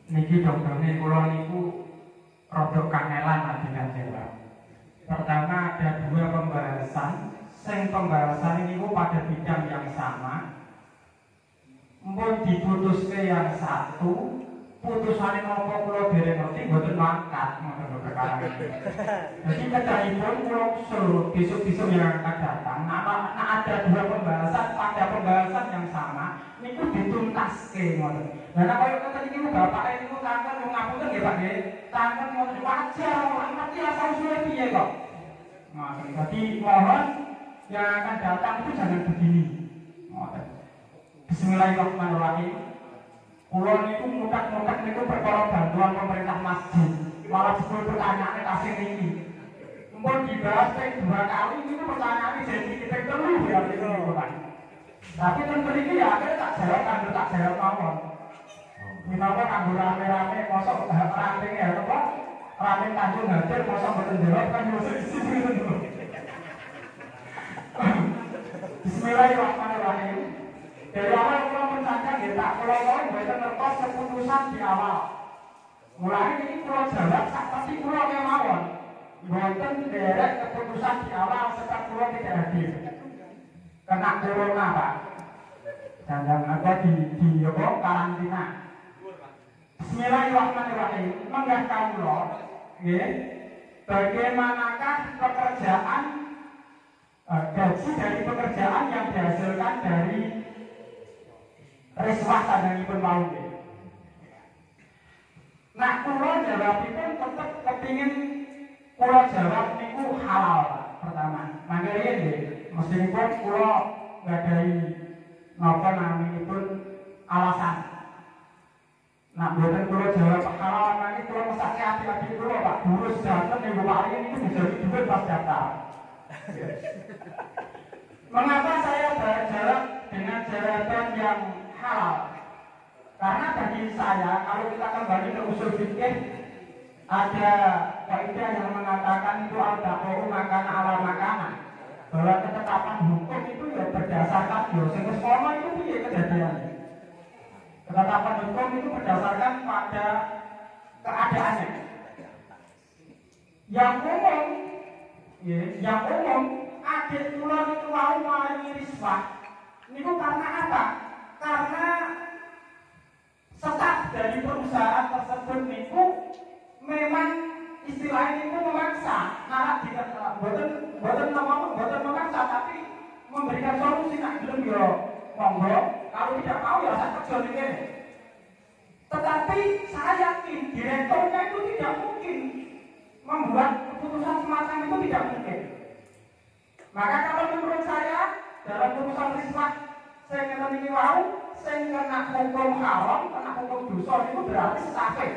S6: Niki dokternya kula niku rada kangelan adegan jawab. Pertama ada 2 pembahasan, sing pembahasan niku pada bidang yang sama. Mun diputuske yang satu, putusane napa kula dereng ngerti mboten mangkat ngoten lho perkara. Jadi kedahipun kula usul besok-besok yang akan datang ada 2 pembahasan pada pembahasan yang sama niku dituntaske ngoten. Lah nek koyo ngoten iki bapake niku kangen wong ngapunten nggih Pak nggih. Kangen ngoten wajar ora ngerti asal usule piye kok. Ngoten. Jadi mohon yang akan datang itu jangan begini. Ngoten. Bismillahirrahmanirrahim. Kula niku mutak-mutak niku perkara bantuan pemerintah masjid. Malah sebelum pertanyaannya kasih niki. Mumpun dibahas ping 2 kali niku pertanyaannya jadi kita telu ya niku kan. Tapi tentu ini ya akhirnya tak jawab mawon. Minangka kanggo rame-rame mosok ranting ya apa? Ranting Tanjung Hadir mosok mboten jawab kan yo siji ngono. Bismillahirrahmanirrahim. Dari awal kula mencaca nggih tak kula mboten ngertos keputusan di awal. Mulai ini kula jawab sak pasti kula kemawon. Mboten derek keputusan di awal sebab kula tidak hadir. Kena corona, Pak. Jangan ada di apa karantina. Bismillahirrahmanirrahim. Menggah kawula nggih. Bagaimanakah pekerjaan gaji dari pekerjaan yang dihasilkan dari riswah tandangipun mau nggih. Nah, kula jawabipun tetep kepingin kula jawab niku halal pertama. Mangke nggih, mestipun kula nggadahi napa naminipun alasan. Nah, mboten kula jawab halal nanging kula mesake ati-ati kula Pak Guru sedanten niku paling niku dijagi dhuwit pas daftar. Mengapa saya berjarak dengan jabatan yang halal? Karena bagi saya, kalau kita kembali ke usul fikih, ada kaidah yang mengatakan itu al-taqwa makana ala makana, bahwa ketetapan hukum itu ya berdasarkan sing wis ana itu piye kejadian. Ketetapan hukum itu berdasarkan pada keadaannya. Yang umum, adik kula niku mau maringi riswah. Niku karena apa? Karena staf dari perusahaan tersebut niku memang istilahnya niku memaksa. Nah, tidak boten memaksa, tapi memberikan solusi. Nak gelem yo monggo, kalau tidak mau ya saya kerja di sini. Tetapi saya yakin direkturnya itu tidak mungkin membuat keputusan semacam itu, tidak mungkin. Maka kalau menurut saya dalam urusan riswah saya ngeten iki wau, sing kena hukum haram, kena hukum dosa itu berarti sesake.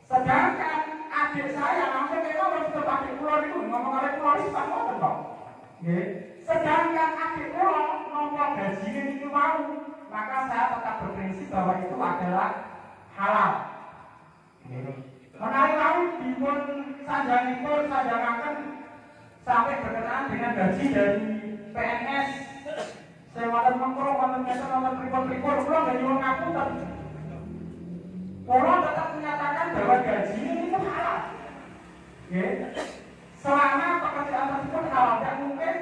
S6: Sedangkan adik saya langsung kena waktu adik kula niku ngomong karo kula riswah ngoten kok. Nggih. Sedangkan adik kula nampa gajine niku mau, maka saya tetap berprinsip bahwa itu adalah halal. Menawi wau dipun sanjangaken sampai berkenaan dengan gaji dari PNS, saya wonten mengko wonten ngeten wonten pripun-pripun kula nggih nyuwun ngapunten. Kula tetap menyatakan bahwa gaji ini itu halal. Nggih. Selama pekerjaan tersebut halal, tidak mungkin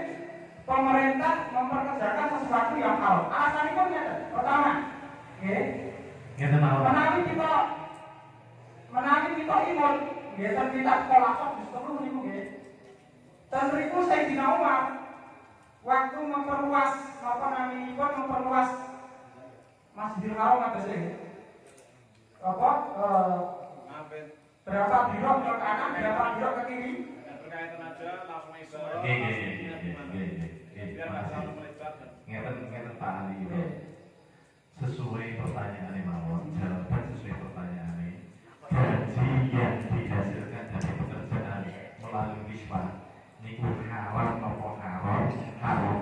S6: pemerintah memperkerjakan sesuatu yang halal. Alasanipun ngeten. Pertama, nggih. Ngeten mawon. Menawi kita imun, nggih ten kita sekolah kok justru niku nggih. Dan ribu Sayyidina Umar waktu memperluas Masjidil Haram apa sih? Berapa biro ke kanan, berapa biro ke kiri?
S1: Berkaitan aja langsung iso.
S2: Biar enggak selalu melibatkan. Ngeten Pak Ali. Sesuai pertanyaan mawon, jawaban sesuai pertanyaan ini. Gaji yang dihasilkan dari pekerjaan melalui riswah niku halal apa haram? Haram.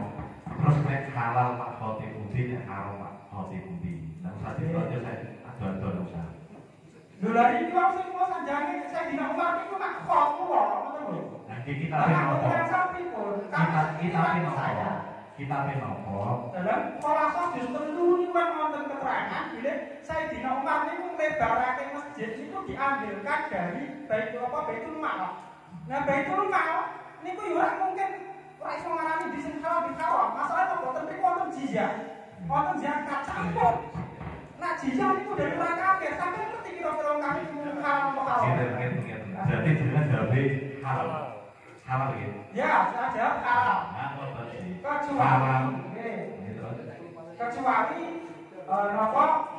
S2: Terus nek halal Pak Khotibudin, haram Pak Khotibudin. Nah, saat itu aja saya ada usaha.
S6: Lha iki wong sing mau sanjange saya dina Umar niku nak khot kula, ngoten lho.
S2: Nah, kita penopo. Kita penopo.
S6: Dalam kolase justru niku kan wonten keterangan bila Sayyidina Umar niku nglebarake masjid niku diambilkan dari Baitul Mal. Nah, Baitul Mal niku yo ora mungkin ora iso ngarani di sing halal di haram. Masalah kok boten mriku wonten jizah. Wonten zakat campur. Nah, jizah niku dari orang kafir, sampai ngerti kira-kira kami halal apa haram.
S2: Berarti jenengan jawab halal. Halal gitu.
S6: Ya, saya jawab halal. Kecuali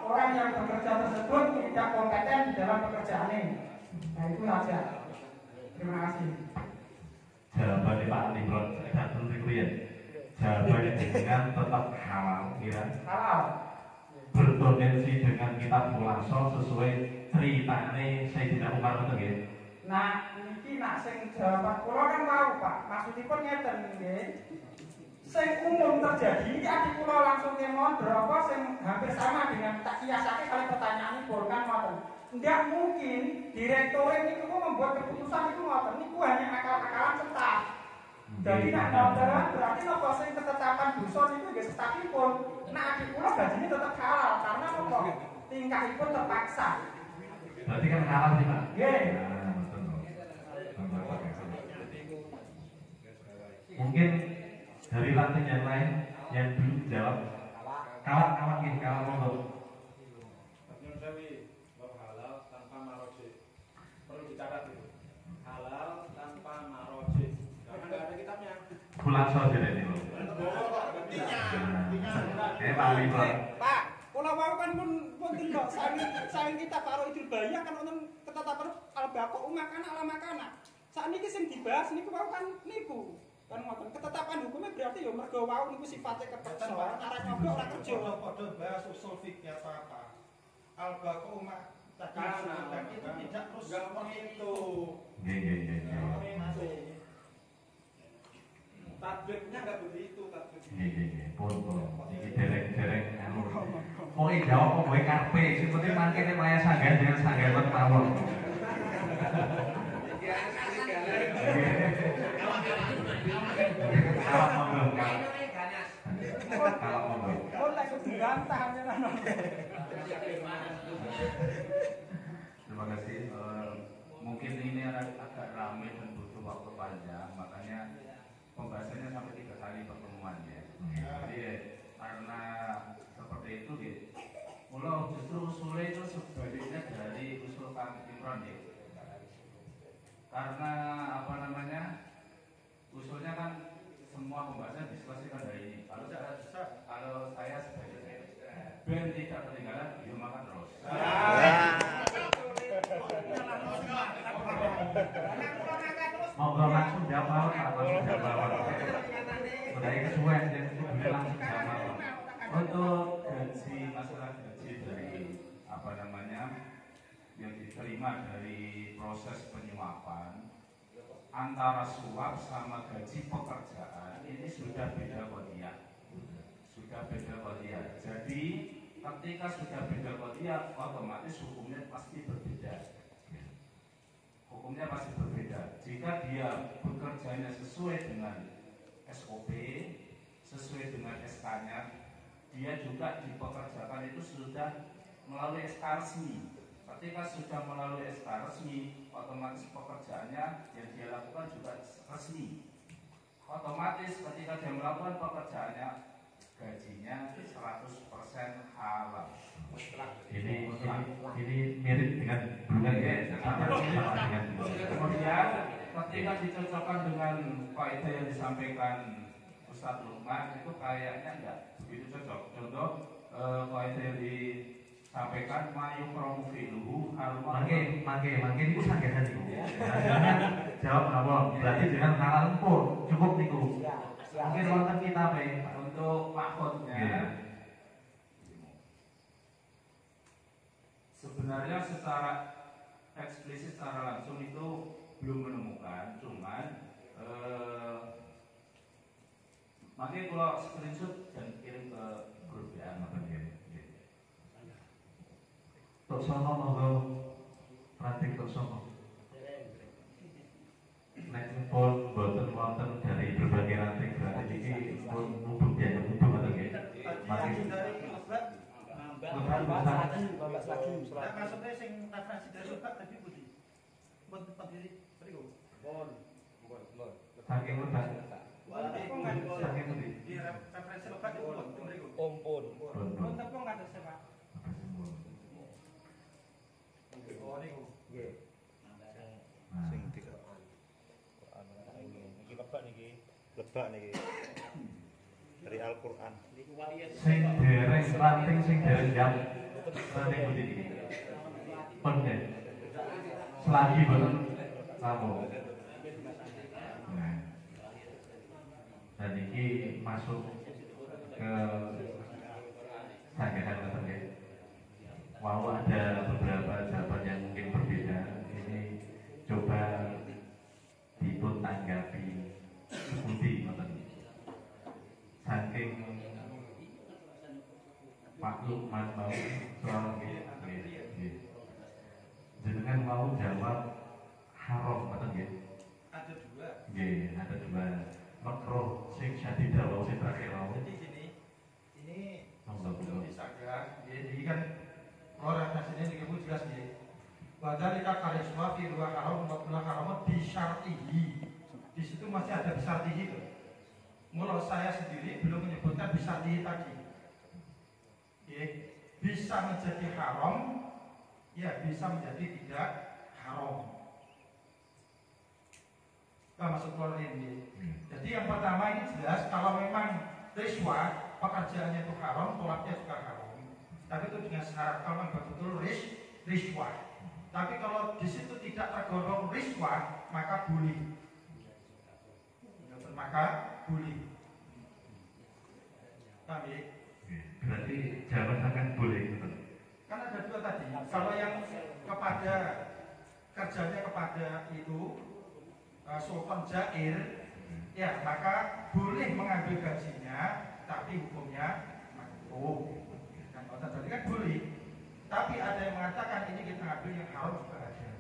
S6: orang yang bekerja tersebut tidak kompeten di dalam pekerjaan ini. Nah, itu saja. Terima kasih.
S2: Jawabannya Pak Nimrod, saya datang ke klien. Jawabannya dengan tetap halal, kira.
S6: halal.
S2: Bertendensi dengan kitab Khulaso sesuai ceritane Sayyidina Umar betul nggih.
S6: Nah, niki nak sing jawaban kula kan mau, Pak. Maksudipun ngeten nggih. Sing umum terjadi iki adik kula langsung mondro apa sing hampir sama dengan tak kiasake kali pertanyaanipun kan ngoten. Enggak mungkin direktur itu membuat keputusan itu ngoten. Niku hanya akal-akalan staf. Jadi nak ngoten berarti napa sing ketetapan dusun itu nggih stafipun. Nah adik kula gajinya tetap halal karena napa? Tingkahipun terpaksa.
S2: Berarti kan halal sih, Pak.
S6: Nggih.
S2: Mungkin dari lantai yang lain yang belum jawab. Kawan-kawan nih, kawan monggo.
S1: Menurut saya, bahwa halal tanpa maroji perlu dicatat itu. Halal tanpa maroji. Karena nggak ada kitabnya.
S2: Khulaso jadi ini loh. Pak Ali
S10: Pak, kula mau kan pun delok saking kita karo Idul Bayi kan wonten ketetapan al-baqa'u makana ala makana. Sakniki sing dibahas niku mau kan niku. Kan ngoten ketetapan hukumnya berarti ya mergo wau niku sifate kepeksa arek nyogok ora kerja.
S1: Padha bahas usul fikih apa-apa. Al-baqa'u makana itu tidak terus gampang itu. Tatbiknya nggak begitu tatbiknya.
S2: Pun ini derek-derek mau jawab kok gue karpe seperti mangkene maya sanggan dengan sanggan mawon. Kalau monggo.
S10: Oh lek dibantah nang.
S11: Terima kasih. Mungkin ini agak ramai dan butuh waktu panjang, makanya pembahasannya sampai 3 kali pertemuan ya. Jadi karena seperti itu, mula justru usulnya itu sebaliknya dari usul Kang Imron ya. Karena apa namanya, usulnya kan semua pembahasan diselesaikan hari ini. Kalau saya sebagai Ben tidak ketinggalan, dia makan terus.
S2: Monggo langsung jawab Pak, langsung jawab. Udah kesuwen dan langsung jawab.
S11: Untuk gaji, masalah gaji dari apa namanya yang diterima dari proses penyuapan antara suap sama gaji pekerjaan ini sudah beda qadiyah. Sudah beda qadiyah. Jadi ketika sudah beda qadiyah, otomatis hukumnya pasti berbeda. Hukumnya pasti berbeda. Jika dia bekerjanya sesuai dengan SOP, sesuai dengan SK-nya, dia juga dipekerjakan itu sudah melalui SK resmi. Ketika sudah melalui SK resmi, otomatis pekerjaannya yang dia lakukan juga resmi. Otomatis ketika dia melakukan pekerjaannya, gajinya 100% halal.
S2: Ini mirip dengan bunga ya, sama dengan
S11: kemudian ketika dicocokkan dengan kaidah yang disampaikan Ustadz Lukman itu kayaknya enggak begitu cocok. Contoh kaidah yang disampaikan mayukromu fi'luhu
S2: mangke niku saged niku. Jawab apa? Berarti dengan halal pun cukup niku. Mungkin wonten kita
S11: untuk mahfudnya. Sebenarnya secara eksplisit secara langsung itu belum menemukan, cuman makanya kalau screenshot dan kirim ke grup ya apa gitu.
S2: Tok sono monggo praktik tok sono. Nek pun boten wonten dari berbagai ranting berarti iki pun mubuk ya mubuk ngoten nggih. Makin
S7: maksudnya sing referensi dari lebat tadi budi pun tempat diri beriku
S2: saking lebat saking budi
S7: di referensi lebat itu pun beriku
S10: Pun tepung kan terus Pak.
S7: oh niku nggih
S3: Sing Quran. Iki lebak niki. Dari Al-Qur'an.
S2: sing dereng ranting sing dereng jam ranting budi iki pendek selagi boten sambung. Dan ini masuk ke maklum mas mau soal jenengan mau jawab haram atau nggih?
S6: Ada dua.
S2: Nggih, ada dua. Makruh sing syadidah wau sing terakhir wau.
S6: Jadi gini, ini
S2: belum
S6: bisa kan? Jadi kan orientasinya di kamu jelas ya. Wadalika karisma fi dua haram wa kullu haram bi syartihi. Di situ masih ada bi syartihi itu. Mulau saya sendiri belum menyebutkan bi syartihi tadi. Ya, bisa menjadi haram, ya bisa menjadi tidak haram. Maksud keluar ini. Jadi yang pertama ini jelas kalau memang riswah pekerjaannya itu haram, tolaknya juga haram. Tapi itu dengan syarat kalau memang betul riswah. Tapi kalau di situ tidak tergolong riswah, maka boleh. Maka boleh. Paham ya?
S2: Berarti jawaban akan boleh.
S6: Kan ada dua tadi. Kalau yang kepada kerjanya kepada itu sultan jair, ya maka boleh mengambil gajinya, tapi hukumnya makruh. Kan kota tadi kan boleh. Tapi ada yang mengatakan ini kita ambil yang haram juga ada.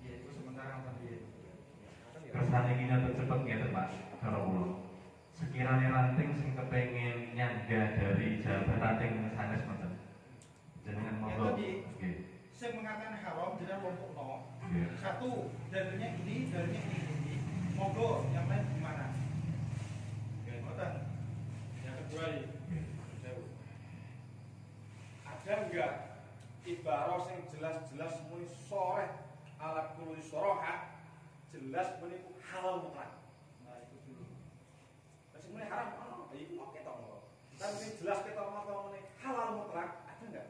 S6: Yaitu sementara yang tadi.
S2: Kersane iki nyatet cepet ngeten Pak, kalau kula. Sekiranya ranting sing kepengen nyangga dari jabat ranting sanes mboten. Jenengan monggo. Nggih.
S6: Saya mengatakan haram dengan lompokno. Satu, dalilnya ini. Monggo, yang lain gimana? Ngoten.
S1: Yang kedua ada enggak ibarat yang jelas-jelas muni soreh ala kulli soroha jelas muni halal mutlak. Nah itu dulu. Masih muni haram, itu mau kita ngomong. Tapi jelas kita ngomong muni halal mutlak ada enggak?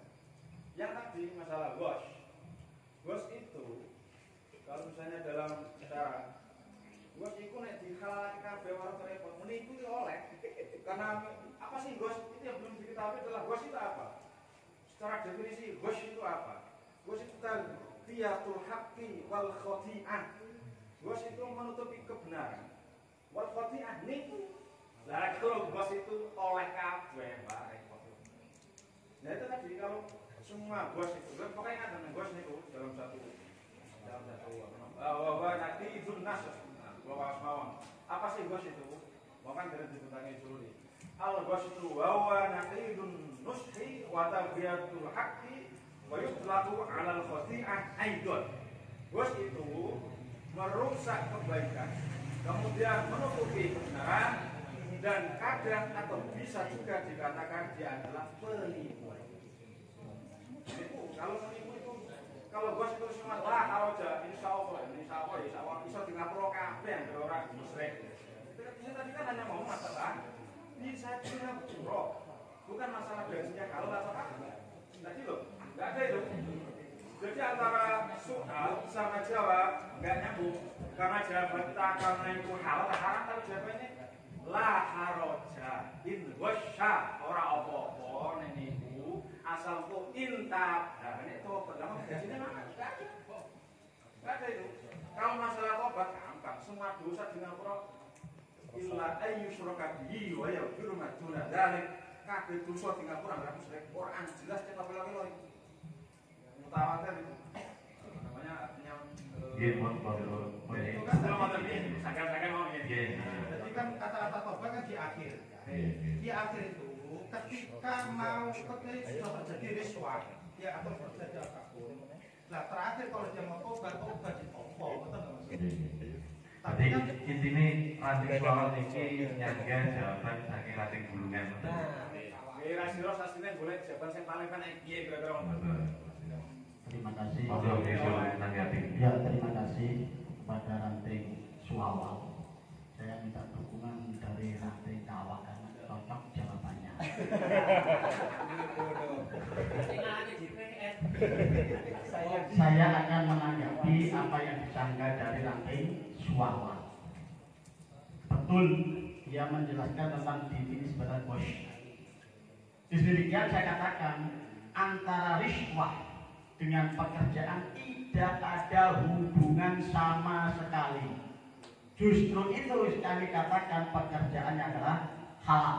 S1: Yang tadi masalah gos itu kalau misalnya dalam cara gos itu nek dihalalkan kabeh orang repot muni itu oleh karena apa sih gos itu yang belum diketahui adalah gos itu apa? Secara definisi gos itu apa? Gos itu tagfiyatul haqqi wal khati'ah. Gos itu menutupi kebenaran. Wal khati'ah niku. Lah kalau gos itu oleh kabeh, Pak, repot. Nah itu tadi kalau semua gos itu kan pokoknya ada gos niku dalam satu bahwa nanti itu nas bahwa mawon. Apa sih gos itu? Bahkan dari dibutuhkan dulu nih. Al gos itu bahwa naqidun nushi wa tabiyatul haqqi wa yutlaqu 'ala al-khati'ah aidon. Gos itu merusak kebaikan, kemudian menutupi kebenaran dan kadang atau bisa juga dikatakan dia adalah penipu. Kalau menipu itu kalau gos itu semua lah kalau insya Allah bisa ngapro kabeh yang orang musyrik. Itu kan tadi kan hanya mau masalah bisa ngapro, bukan masalah gajinya kalau atau apa. Tadi loh, nggak ada itu. Jadi antara soal sama jawab nggak nyambung karena jawaban kita karena itu halal haram tapi jawabannya la haroja in wasya ora apa-apa niku asal ku intab. Nah ini tobat lama gajinya mana? Nggak ada itu. Kalau masalah tobat gampang, semua dosa di ngapura illa ayyusyraka bihi wa yaghfiru ma duna dzalik. Kabeh dosa di ngapura ora musyrik. Quran jelas cetak lagi mutawatir itu. Namanya artinya
S2: nggih mon.
S6: Itu kan
S1: sakan-sakan mau
S2: nggih.
S6: Jadi kan kata-kata tobat kan di akhir. Di akhir itu ketika mau ketika sudah terjadi riswah ya atau terjadi apapun. Nah terakhir kalau dia mau tobat ditompo, betul nggak maksudnya?
S2: Tapi kan intinya ranting soal ini nyangga jawaban saking ranting gulungan.
S1: Kira sira asline boleh jawaban sing paling penak piye kira-kira.
S8: Terima kasih.
S2: Ya,
S8: terima kasih kepada ranting Suawal. Saya minta dukungan dari ranting Kawak karena cocok jawabannya. Saya akan menanggapi apa yang disangka dari ranting Suawal. Betul, dia menjelaskan tentang definisi badan bos. Demikian saya katakan antara riswah dengan pekerjaan tidak ada hubungan sama sekali. Justru itu kami katakan pekerjaannya adalah halal.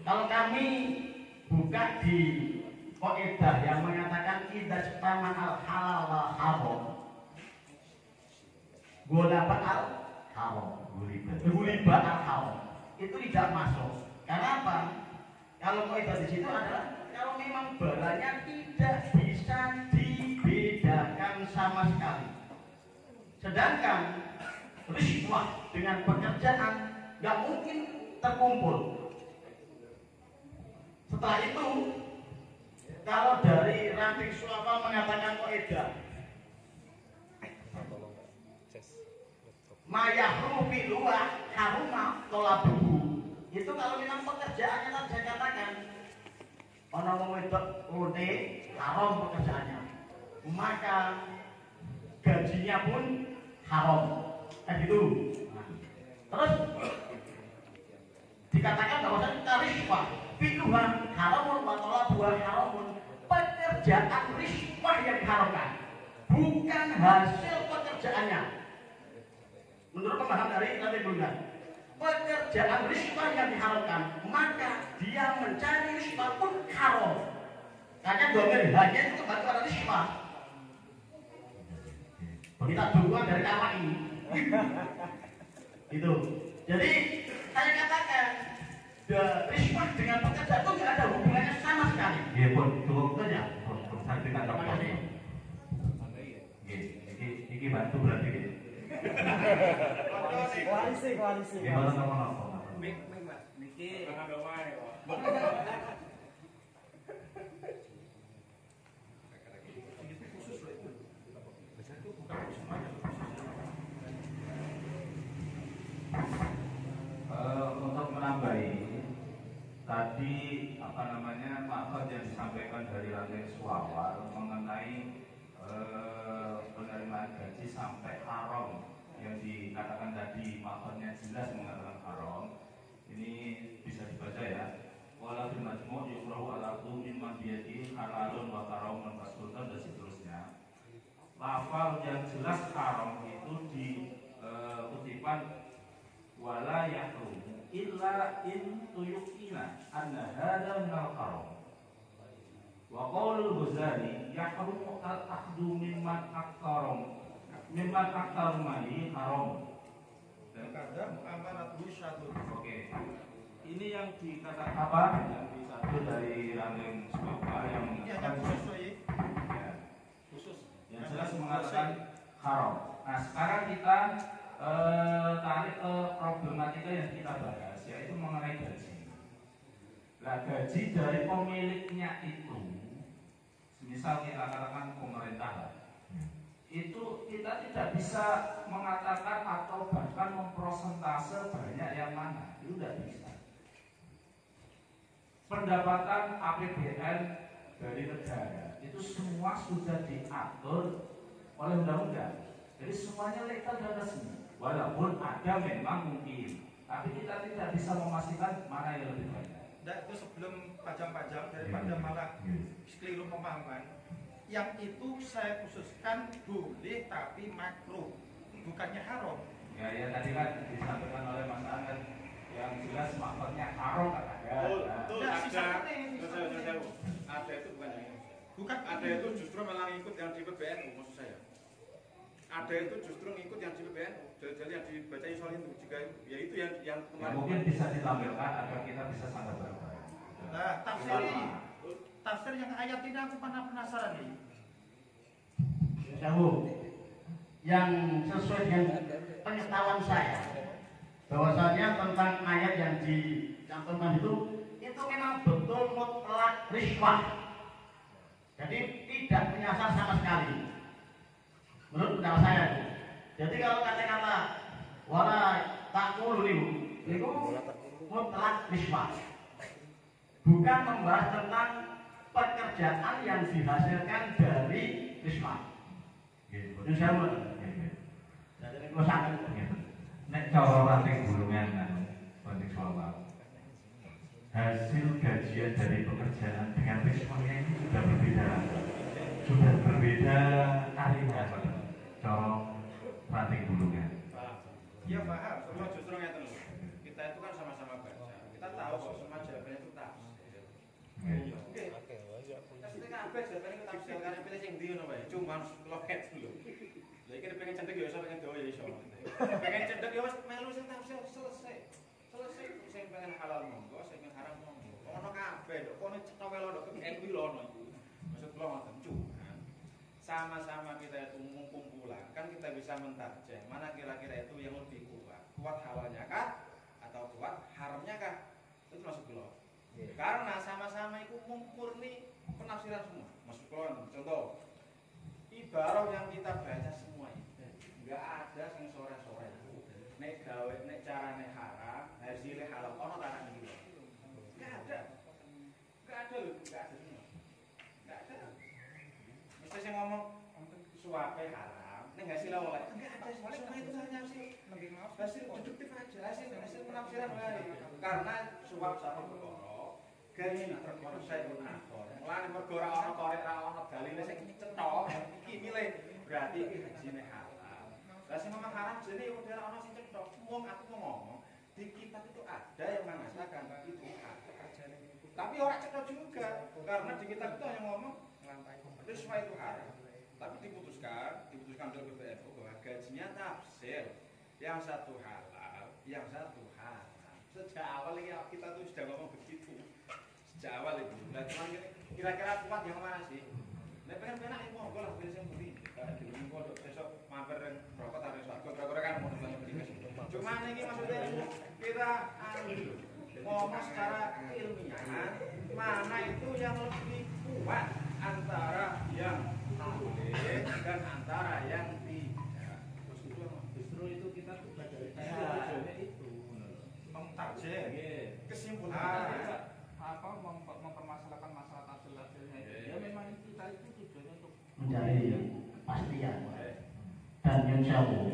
S8: Kalau kami buka di Qaidah yang mengatakan idza ijtama al halal wal haram, golaba al haram, guliba al haram, itu tidak masuk. Karena apa? Kalau Qaidah di situ adalah kalau memang barangnya tidak bisa dibedakan sama sekali. Sedangkan riswah dengan pekerjaan nggak mungkin terkumpul. Setelah itu, kalau dari ranting suapa mengatakan Qaidah mayahru fi luah haruma tolabuhu, itu kalau memang pekerjaannya tadi saya katakan ono wong wedok rute haram pekerjaannya, maka gajinya pun haram. Kan gitu. Terus dikatakan bahwa riswah filuhan haramun wa talabuha haramun, pekerjaan riswah yang diharamkan, bukan hasil pekerjaannya. Menurut pemahaman dari Nabi Bulan, pekerjaan riswah yang diharamkan, maka dia mencari riswah pun haram. Karena domir hanya itu kembali pada riswah. Kita dukungan dari KPI. Itu. Jadi saya katakan riswah dengan pekerjaan itu tidak ada hubungannya sama sekali.
S2: Iya pun cukup saja. Saya tidak dapat. Ini bantu berarti.
S10: Koalisi.
S2: Gimana sama
S4: Niki
S11: untuk menambahi tadi maksud yang disampaikan dari ranting suawal mengenai penerimaan gaji sampai haram yang dikatakan tadi maksudnya jelas mengatakan haram, ini bisa dibaca ya. Wala fil majmu' yukrahu al-aqdu mimman biyadihi halalun wa haramun fasdulun dan seterusnya. Lafal yang jelas haram itu di kutipan wala yahrum illa in tuyukina anna hadha minal haram. Wa qaulul Ghazali yahrumu al-akhdhu mimman aktar mali haram. Dan kadang amanatu syadud. Oke. Ini yang dikatakan apa? Yang disatu dari ranting sebab yang mengatakan khusus. Yang jelas mengatakan haram. Nah, sekarang kita tarik ke problematika yang kita bahas, yaitu mengenai gaji. Nah, gaji dari pemiliknya itu, misal kita katakan pemerintah, itu kita tidak bisa mengatakan atau bahkan memprosentase banyak yang mana, itu tidak bisa. Pendapatan APBN dari negara itu semua sudah diatur oleh undang-undang, jadi semuanya legal dan resmi. Walaupun ada memang mungkin, tapi kita tidak bisa memastikan mana yang lebih banyak.
S6: Dan itu sebelum pajang-pajang daripada malah keliru pemahaman. Yang itu saya khususkan boleh tapi makruh, bukannya haram.
S11: Ya tadi kan disampaikan oleh Mas Anand yang jelas maksudnya haram kan ada.
S1: Betul, ada itu bukan yang ini. Bukan ada itu justru malah ikut yang diikut BNU maksud saya. Ada itu justru ngikut yang di BNU, jadi yang dibaca soal itu juga ya itu yang kemarin.
S11: Mungkin bisa ditampilkan agar kita bisa sadar bareng-bareng.
S6: Nah, tafsir yang ayat ini aku penasaran nih.
S8: Yang sesuai dengan pengetahuan saya, bahwasanya tentang ayat yang dicantumkan itu memang betul mutlak riswah. Jadi tidak menyasar sama sekali. Menurut pendapat saya. Jadi kalau kata-kata wala taqulu itu mutlak riswah. Bukan membahas tentang pekerjaan yang dihasilkan dari riswah. Itu sama. Jadi itu sangat.
S2: Nek cara ranting gulungan ranting suara. Hasil gajian dari pekerjaan dengan riswahnya ini sudah berbeda. Sudah berbeda artinya cara ranting gulungan.
S1: Iya paham, cuma justru ngeten lho. Kita itu kan sama-sama maksudnya kabeh jane kita tafsir kan pilih sing ndi ngono wae. Cuma loket lho. Lah iki pengen cendek ya iso pengen doa ya iso. Pengen cendek ya wis melu sing tafsir selesai. Selesai sing pengen halal monggo, sing pengen haram monggo. Ono kabeh lho, kono cetha welo lho kuwi lho ono iku. Maksud kula ngoten cuma sama-sama kita itu kumpulan kan kita bisa mentarjeh mana kira-kira itu yang lebih kuat halalnya kah atau kuat haramnya kah, itu maksud kula. Karena sama-sama itu murni penafsiran semua. Maksud kula contoh ibarat yang kita baca semua itu enggak ada sing sore-sore nek gawe nek carane haram hasilnya halal ono ta iki. Enggak ada lho, enggak ada semua. Enggak ada. Mesti sing ngomong suape haram, nek hasil oleh. Enggak ada, semua itu hanya hasil deduktif aja, hasil penafsiran wae. Karena suap sama perkara, gaji perkara saya pun akor. Lan perkara ana korek ra ana dalile sing cetha, iki milih berarti iki hajine halal. Lah sing ngomong haram jene yo ora ana sing cetha. Wong aku ngomong di kitab itu ada yang mengatakan itu hajane. Tapi orang cetha juga, karena di kitab itu hanya ngomong itu semua itu haram. Tapi diputuskan oleh BPFU bahwa gajinya tafsir, yang satu halal, yang satu haram. Sejak awal ini kita tuh sudah ngomong begitu. Sejak awal itu. Nah, cuman kira-kira kuat yang mana sih? Nah, pengen-pengen ini monggo lah pilih yang beli. Di pondok besok mampir rokok taruh swarga kira-kira kan mau banyak beli. Cuma ini maksudnya kita ngomong secara ilmiah mana itu yang lebih kuat antara yang boleh dan antara yang tidak. Justru itu kita belajar dari itu mengtarjeh kesimpulan apa mempermasalahkan masalah tafsir-tafsirnya itu. Ya memang kita itu tujuannya untuk
S8: mencari pastian dan nyusahu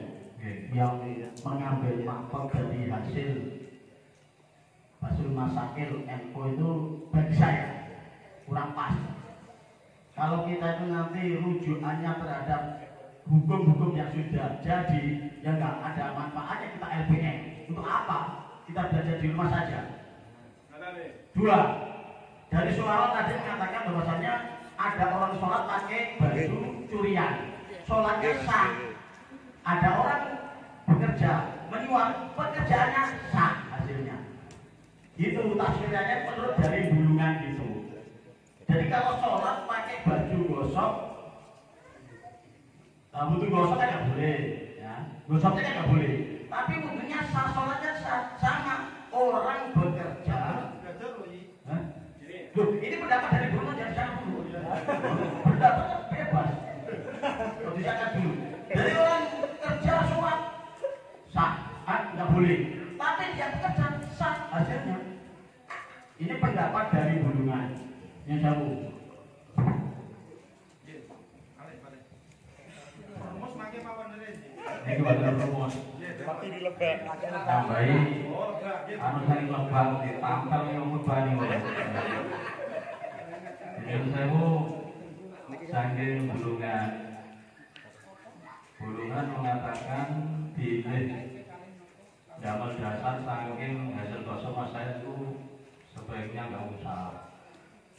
S8: yang mengambil makhluk dari hasil Masakil NU itu bagi saya kurang pas. Kalau kita itu nanti rujukannya terhadap hukum-hukum yang sudah jadi, yang nggak ada manfaatnya kita LPM. Untuk apa? Kita belajar di rumah saja. Dua, dari Surah tadi mengatakan bahwasanya ada orang sholat pakai baju curian, sholatnya sah. Ada orang bekerja menyuap, pekerjaannya sah hasilnya. Itu tafsirannya menurut dari bulungan itu. Jadi kalau sholat pakai baju gosok, butuh gosok kan nggak boleh, ya. Gosoknya kan nggak boleh. Tapi wudhunya sah, sholatnya sah, sama orang bekerja. Loh, ini pendapat dari bulungan jangan jangan dulu. Pendapatnya bebas. Kalau dijaga dulu. Jadi orang kerja sholat sah, nggak boleh. Tapi dia bekerja sah hasilnya. Ini pendapat dari bulungan yang jauh.
S1: Rumus makin apa dari ini?
S2: Ini kebetulan rumus.
S3: Tapi di lebak.
S2: Tambahi, anu sering lebak ditampel yang mubani. Jadi saya mau saking bulungan. Bulungan mengatakan pilih damel dasar saking hasil gosok mas saya itu sebaiknya nggak usah,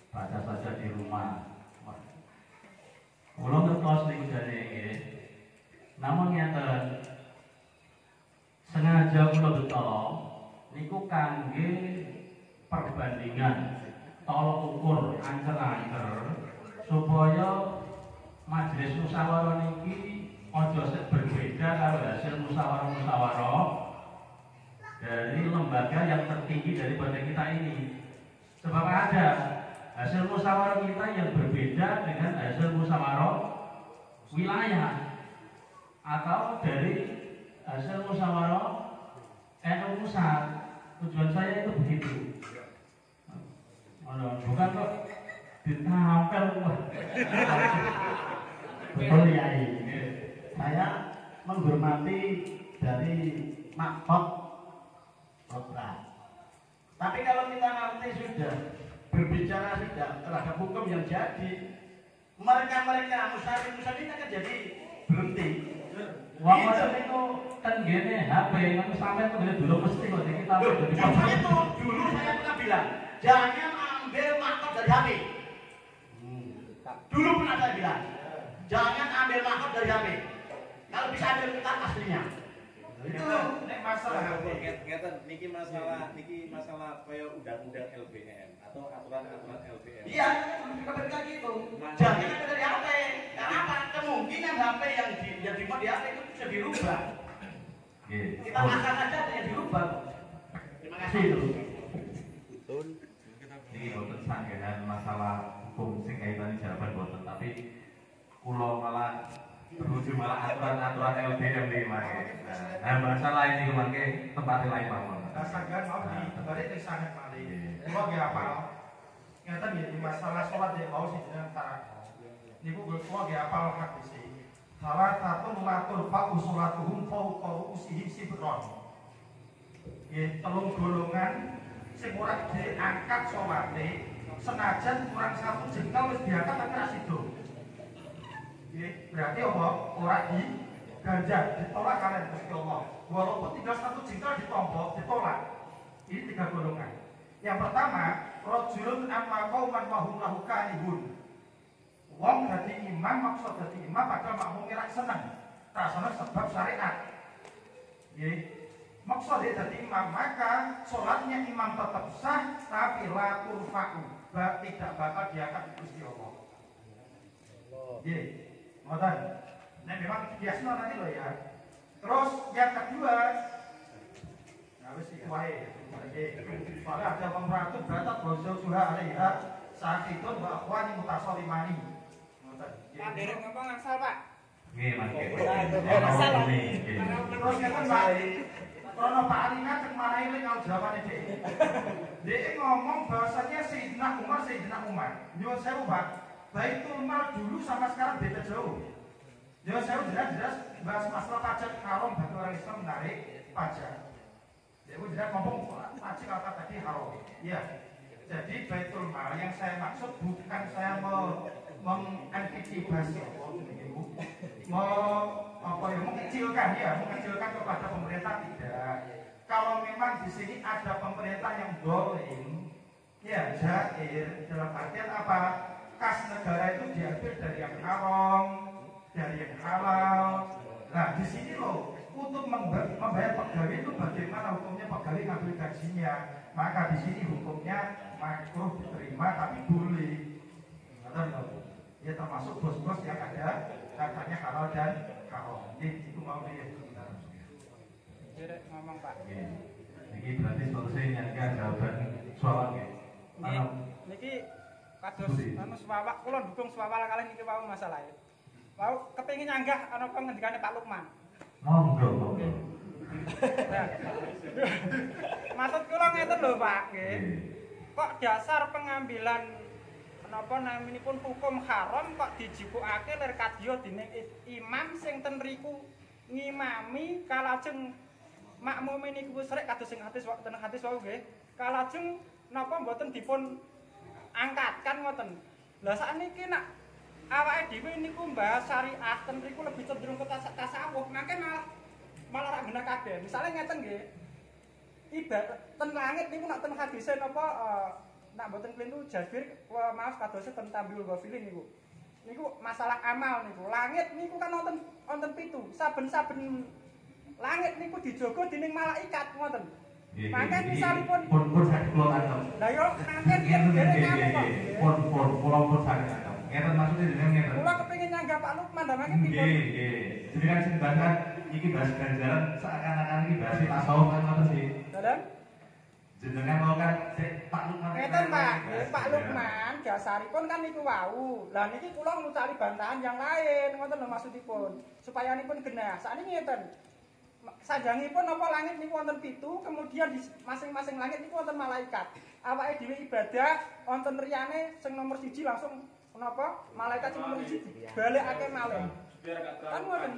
S2: baca saja di rumah. Kalau ngertos nih jadi, namun nyata sengaja kula betul, niku kangge perbandingan, tolok ukur angker-angker supaya majelis musyawarah niki ojo berbeda kalau hasil musyawarah dari lembaga yang tertinggi daripada kita ini. Sebab ada hasil musyawarah kita yang berbeda dengan hasil musyawarah wilayah atau dari hasil musyawarah NU pusat. Tujuan saya itu begitu. Bukan kok ditampel. Betul ya ini. Saya menghormati dari maksud program. Tapi kalau kita nanti sudah berbicara sudah terhadap hukum yang jadi, mereka musyawarah ini akan jadi berhenti. Wah, itu kan gini HP, kan sampai itu dulu mesti kok kita.
S8: Justru itu dulu saya pernah bilang, jangan ambil makhluk dari HP. Dulu pernah saya bilang, jangan ambil mahkot dari HP. Kalau bisa ambil kitab aslinya. Itu nek masalah
S4: ngeten niki masalah kaya undang-undang LBM atau aturan-aturan LBM.
S8: Iya, ketika gitu. Jangan ambil dari HP. Karena apa? Kemungkinan HP yang dimuat di HP itu bisa dirubah. Kita pasang aja yang dirubah. Terima kasih.
S2: Ini boten sanggehan masalah hukum sing kaitan jawaban boten, tapi kula malah berujung malah aturan-aturan LBM nih mangke. Nah, masalah ini mangke tempatnya lain mawon.
S6: Sanggehan mau dibalik dari sangat malih. Kula nggih apal. Ngeten nggih di masalah salat ya mau sing jeneng tarak. Niku kula nggih apal hadis iki. Salah satu latur fa usulatuhum fauqa usihim sibron. Nggih, telung golongan sing ora diangkat salate senajan kurang satu jengkal wis diangkat tapi ra sido. Nggih, berarti apa? Ora diganjar, ditolak kalian Gusti Allah. Walaupun tinggal satu jengkal ditombok, ditolak. Ini tiga golongan. Yang pertama, rajulun amma qauman wa hum lahu karihun. Wong dadi imam maksud dadi imam padahal makmum ora seneng. Rasane sebab syariat. Nggih. Maksudnya dadi imam, maka sholatnya imam tetap sah tapi la turfa'u, tidak bakal diangkat Gusti Allah. Nggih. Ngoten. Nah, memang biasa nanti loh ya. Terus yang kedua, nah wis iki wae. Soalnya ada pemratu batat bozo suha alaiha sakitun wa akhwani mutasolimani.
S10: Pak Derek ngomong asal Pak.
S2: Nggih, mangke.
S10: Asal.
S6: Terus ngeten Pak. Krono Pak Ali ngajeng marahi lek kalau jawabannya dhek. Dhek ngomong bahwasanya Sayyidina Umar. Nyuwun sewu Pak. Baitul Mal dulu sama sekarang beda jauh. Nyuwun sewu jelas-jelas bahas masalah pajak haram bagi orang Islam menarik pajak. Dia jelas ngomong pajak kata tadi haram. Iya. Jadi Baitul Mal yang saya maksud bukan saya mau mengantisipasi mengecilkan kepada pemerintah tidak. Kalau memang di sini ada pemerintah yang dolim, ya jair dalam artian apa? Kas negara itu diambil dari yang haram, dari yang halal. Nah di sini loh untuk membayar pegawai itu bagaimana hukumnya pegawai ngambil gajinya? Maka di sini hukumnya makruh diterima tapi boleh. Ya termasuk bos-bos yang ada katanya halal dan haram. Itu mau dia.
S10: Derek ngomong Pak.
S2: Ini berarti selesai jawaban soal nggih.
S10: Niki kados anu swawak kula dukung swawak kalih niki wau masalahe. Wau kepengin nyanggah ana apa ngendikane Pak Lukman.
S2: Monggo.
S10: Maksud kula ngeten lho Pak, nggih. Kok dasar pengambilan napa naminipun hukum haram kok dijupukake lir kadya dening imam sing ten riku ngimami kalajeng makmume niku wis rek kados sing hadis wau nggih. Kalajeng napa mboten dipun angkatkan ngoten. Lah sakniki nak awake dhewe niku mbahas syariat ten riku lebih cenderung ke tasawuf, mangke malah ra genah kabeh. Misale ngeten nggih. Ibarat ten langit niku nak ten hadise napa nak mboten klintu Jabir maaf kadose ten Tambiul Ghafilin niku. Niku masalah amal niku. Langit niku kan wonten 7. Saben-saben langit niku dijaga dening malaikat ngoten. Mangke misalipun
S2: pun saged kula tangkep.
S10: Lah yo mangke
S2: pun kula saged tangkep. Ngeten maksudnya jenengan ngeten.
S10: Kula kepengin nyanggah Pak Lukman lha mangke pipun.
S2: Nggih. Jadi kan sing bahas iki bahas ganjaran seakan-akan iki bahas tasawuf kan ngoten sih.
S10: Dalam
S2: jenengan mau kan Pak Lukman.
S10: Ngeten Pak, Pak Lukman dasaripun kan niku wau. Lah niki kula ngucari bantahan yang lain, ngoten lho maksudipun. Supaya nipun genah. Sakniki ngeten. Sajangipun napa langit niku wonten 7, kemudian di masing-masing langit niku wonten malaikat. Awake dhewe ibadah wonten riyane sing nomor 1 langsung napa? Malaikat sing nomor 1 balekake malih. Kan ngoten.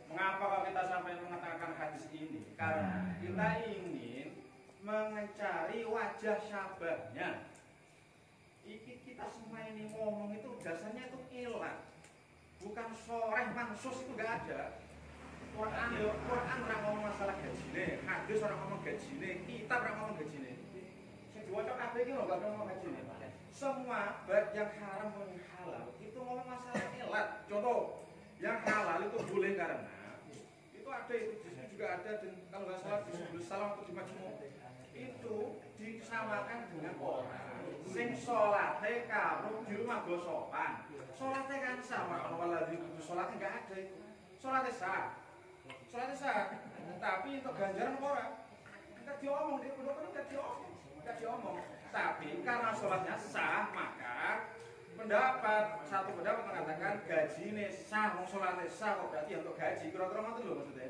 S1: Mengapa kalau kita sampai mengatakan hadis ini? Karena kita ingin mencari wajah syabahnya. Kita semua ini ngomong itu dasarnya itu ilat, bukan soreh mansus itu nggak ada. Quran orang ngomong masalah gajine, hadis orang ngomong gajine, kitab orang ngomong gajine. Sing diwaca kabeh iki lho gak ngomong ngaji. Semua baik yang haram maupun halal itu ngomong masalah ilat. Contoh, yang halal itu boleh karena itu ada itu juga ada dan kalau nggak salah di Subul Salam atau di Majmu' itu disamakan dengan orang sing salate karo di rumah gosokan. Salate kan sama kalau lagi salate enggak ada itu. Salate sah. Salate sah. Tapi untuk ganjaran orang enggak diomong di pondok itu enggak diomong. Tapi karena sholatnya sah maka satu pendapat mengatakan gaji ini sah, mau sholatnya sah kok berarti untuk gaji kira-kira ngoten lho maksudnya.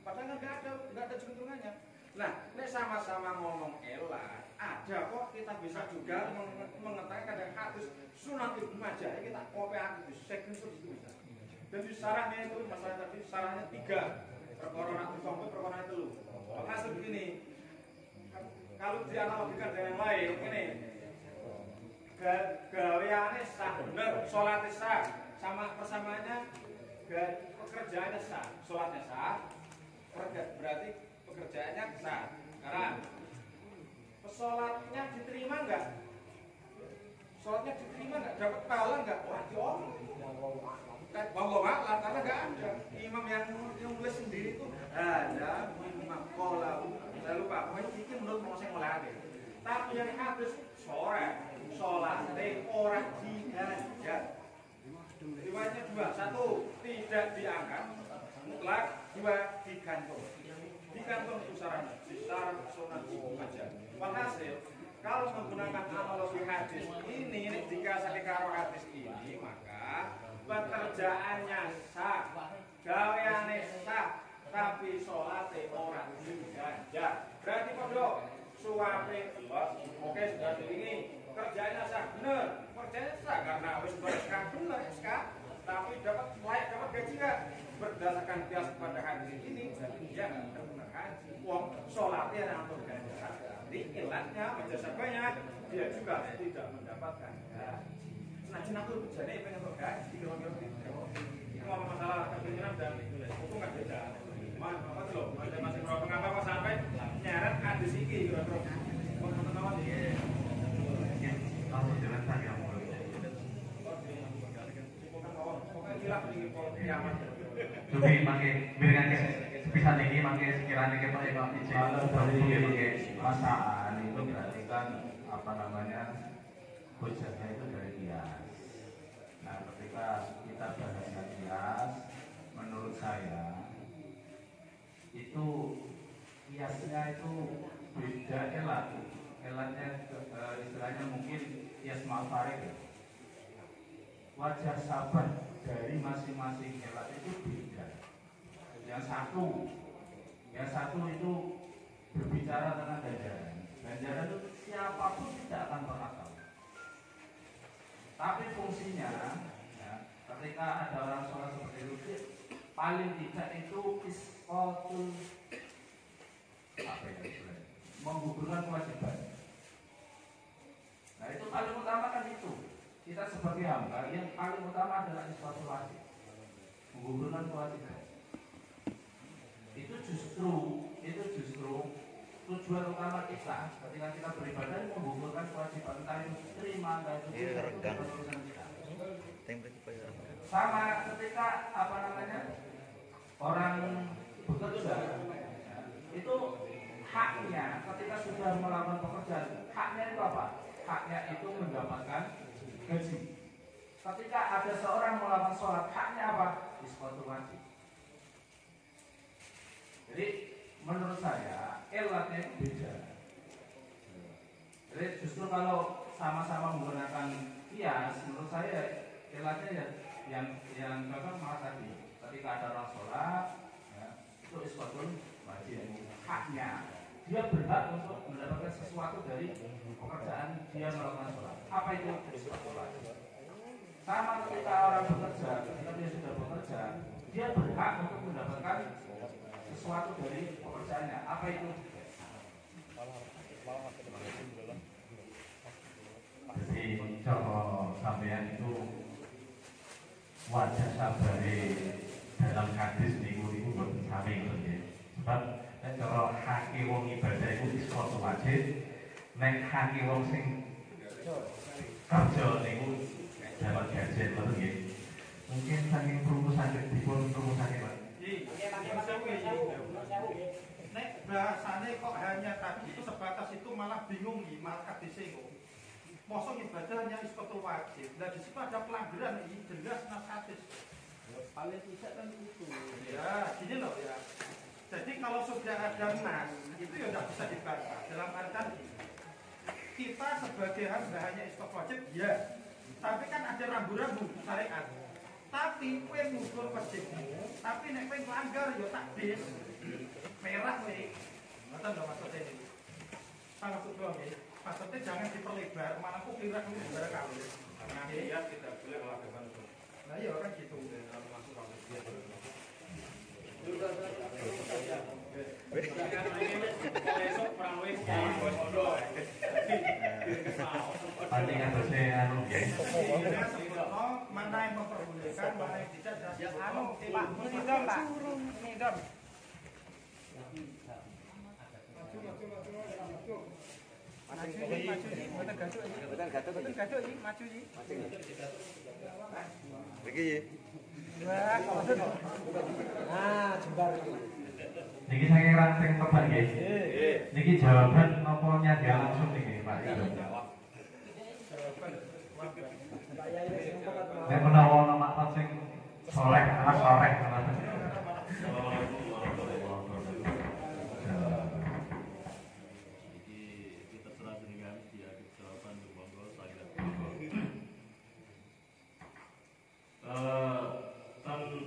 S1: Padahal kan enggak ada juntrungannya. Nah, ini sama-sama ngomong elah, ada kok kita bisa juga mengetahui kadang hadis Sunan Ibnu Majah kita kopi hadis second itu bisa. Dan di sarahnya itu masalah tadi sarahnya 3 perkara nanti sampai perkara itu lho. Hasil begini. Kalau dianalogikan dengan yang lain, ini gaweane sah bener, sholatnya sah, sama persamaannya pekerjaannya sah, sholatnya sah, berarti pekerjaannya sah. Karena sholatnya diterima enggak? Sholatnya diterima enggak? Dapat pahala enggak? Wah diomong. Wallahu a'lam karena enggak ada imam yang nulis sendiri itu ada imam qalahu. Saya lupa, pokoknya ini menurut mau saya mulai. Tapi yang habis sore, sholat orang diganjar. Riwayatnya 2, 1 tidak diangkat, mutlak 2 digantung. Digantung itu sarannya, secara Sunan Ibnu Majah. Walhasil, kalau menggunakan analogi hadis ini jika saya karo hadis ini maka pekerjaannya sah, gaweane sah. Tapi sholatnya orang diganjar. Berarti pondok suape oke sudah ini kerjanya sah bener, kerjanya sah karena harus bereskan bener SK. Tapi layak dapat gaji nggak? Berdasarkan kias pada hadis ini berarti dia nggak benar haji. Wong sholatnya untuk ganjaran. Jadi ilatnya majasabanya dia juga tidak mendapatkan gaji. Nah, cina tuh jadi pengen untuk gaji kira-kira itu ngomong masalah kebenaran dan hukum kan beda. Apa tuh masih berapa ngapa kok sampai nyarat hadis iki kira-kira. Kok teman-teman iki.
S2: Kalau jelaskan yang mau. Tapi pakai bilangan bisa tinggi pakai sekiranya kita Imam Ijek pakai masaan itu berarti kan apa namanya hujahnya itu dari kias. Nah ketika kita bahasnya kias, menurut saya itu kiasnya itu beda elatnya istilahnya mungkin kias ma'farik. Wajah sabar dari masing-masing elat itu beda. Yang satu itu berbicara tentang ganjaran. Ganjaran itu siapapun tidak akan pernah tahu. Tapi fungsinya, ya, ketika ada orang sholat seperti itu, paling tidak itu isqatul menggugurkan kewajiban. Nah itu paling utama kan itu. Kita sebagai hamba yang paling utama adalah isqatul wajib, menggugurkan kewajiban. Itu justru tujuan utama kita ketika kita beribadah menggugurkan kewajiban, entah itu terima, entah itu tidak, urusan kita. Sama ketika apa namanya orang bekerja, itu haknya ketika sudah melakukan pekerjaan, haknya itu apa? Haknya itu mendapatkan gaji. Ketika ada seorang melakukan sholat, haknya apa? Isqatul wajib. Jadi menurut saya elatnya itu beda. Jadi justru kalau sama-sama menggunakan kias, menurut saya elatnya yang cocok malah tadi. Ketika ada orang sholat, ya, itu isqatul wajib. Haknya dia berhak untuk mendapatkan sesuatu dari pekerjaan dia melakukan sholat. Apa itu isqatul wajib? Sama ketika orang bekerja, ketika dia sudah bekerja, dia berhak untuk mendapatkan sesuatu dari pekerjaannya. Apa itu? Jadi kalau sampean itu wajah sabari dalam hadis niku boten sami ngoten nggih. Sebab kalau hake wong ibadah itu isqatul wajib, nek kaki wong sing kerja niku dapat gaji ngoten nggih. Mungkin saking perumusan dipun perumusan Pak.
S6: Nek bahasane kok hanya tadi itu sebatas itu malah bingung nih, malah kadise kok. Mosok ibadah hanya iskotul wajib. Nah di situ ada pelanggaran ini jelas nasatis.
S7: Paling tidak kan itu.
S6: Ya, gini loh ya. Jadi kalau sudah ada nas, itu ya tidak bisa dibantah. Dalam artian kita sebagai hanya iskotul wajib, ya. Tapi kan ada rambu-rambu syariat. Tapi kowe ngukur wajibmu, tapi nek kowe melanggar ya takdis. Merah kowe. Ngoten lho maksudnya ini. Maksud doang ya. Maksudnya jangan diperlebar, malah kok kira kamu barang kali.
S1: Karena dia tidak boleh melakukan itu.
S6: Nah iya kan gitu.
S1: Kalau masuk kampus dia boleh. Besok perang wis bondo.
S2: Paling atose anu nggih.
S6: Mana yang memperbolehkan, mana yang tidak.
S10: Anu, Pak, ini dong, Pak. Ini dong.
S2: Niki saking ranting tebak nggih. Niki jawaban napa nyadya langsung niki Pak. Nek menawa ana maksud sing soleh, anak soleh.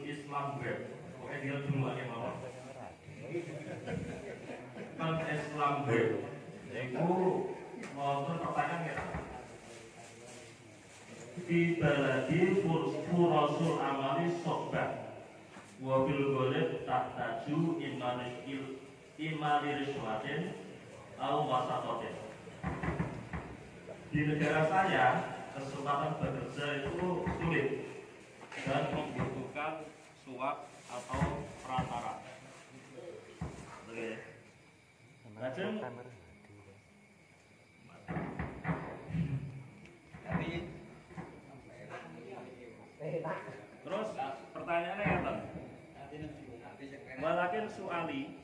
S2: Islam web, pokoknya dia dulu aja mawar. Islam web, itu mau pertanyaan ya. Di baladi furasul amali sobat, wabil goleb tak taju imali riswatin, au wasatotin. Di negara saya, kesempatan bekerja itu sulit dan membutuhkan suap atau perantara. Oke. Lajeng terus pertanyaannya ngeten. Walakin suali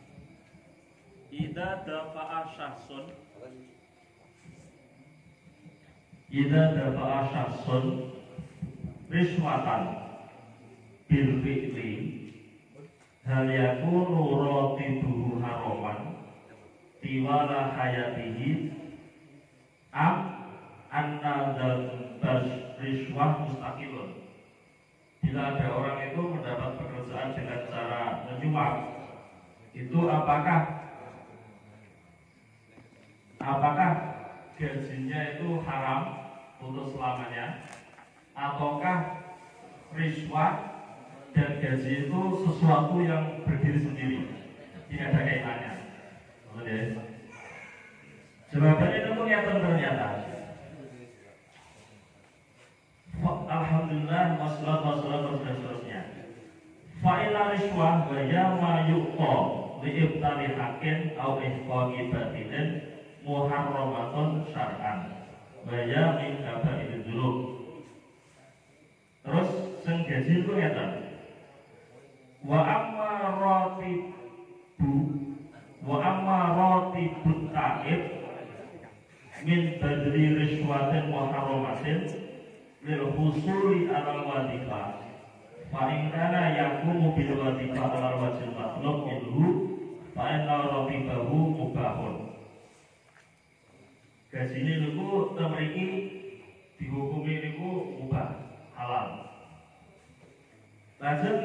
S2: idza dafa'a syahsun riswatan bil fi'li hal yakunu ratibuhu haraman tiwala hayatihi am anna dzal riswah mustaqilun. Bila ada orang itu mendapat pekerjaan dengan cara menyuap, itu apakah gajinya itu haram untuk selamanya, ataukah riswah dan gaji itu sesuatu yang berdiri sendiri, tidak ada kaitannya? Jawabannya itu ternyata. Alhamdulillah, wassalatu dan seterusnya. Fa'ila riswah wa yama yuqqa li'ibtali hakin au ihqaqi batinin muharramatun syar'an wa ya min kaba'il dzunub. Terus sing gaji itu ngeten. Wa amma ratibut ta'ib min badri riswatin muharramatin lil husuli alal wadifah fa in kana yaqumu bil wadifah alal wajhil matlub minhu fa inna ratibahu mubahun. Gajine niku temriki dihukumi niku mubah, halal. Lajeng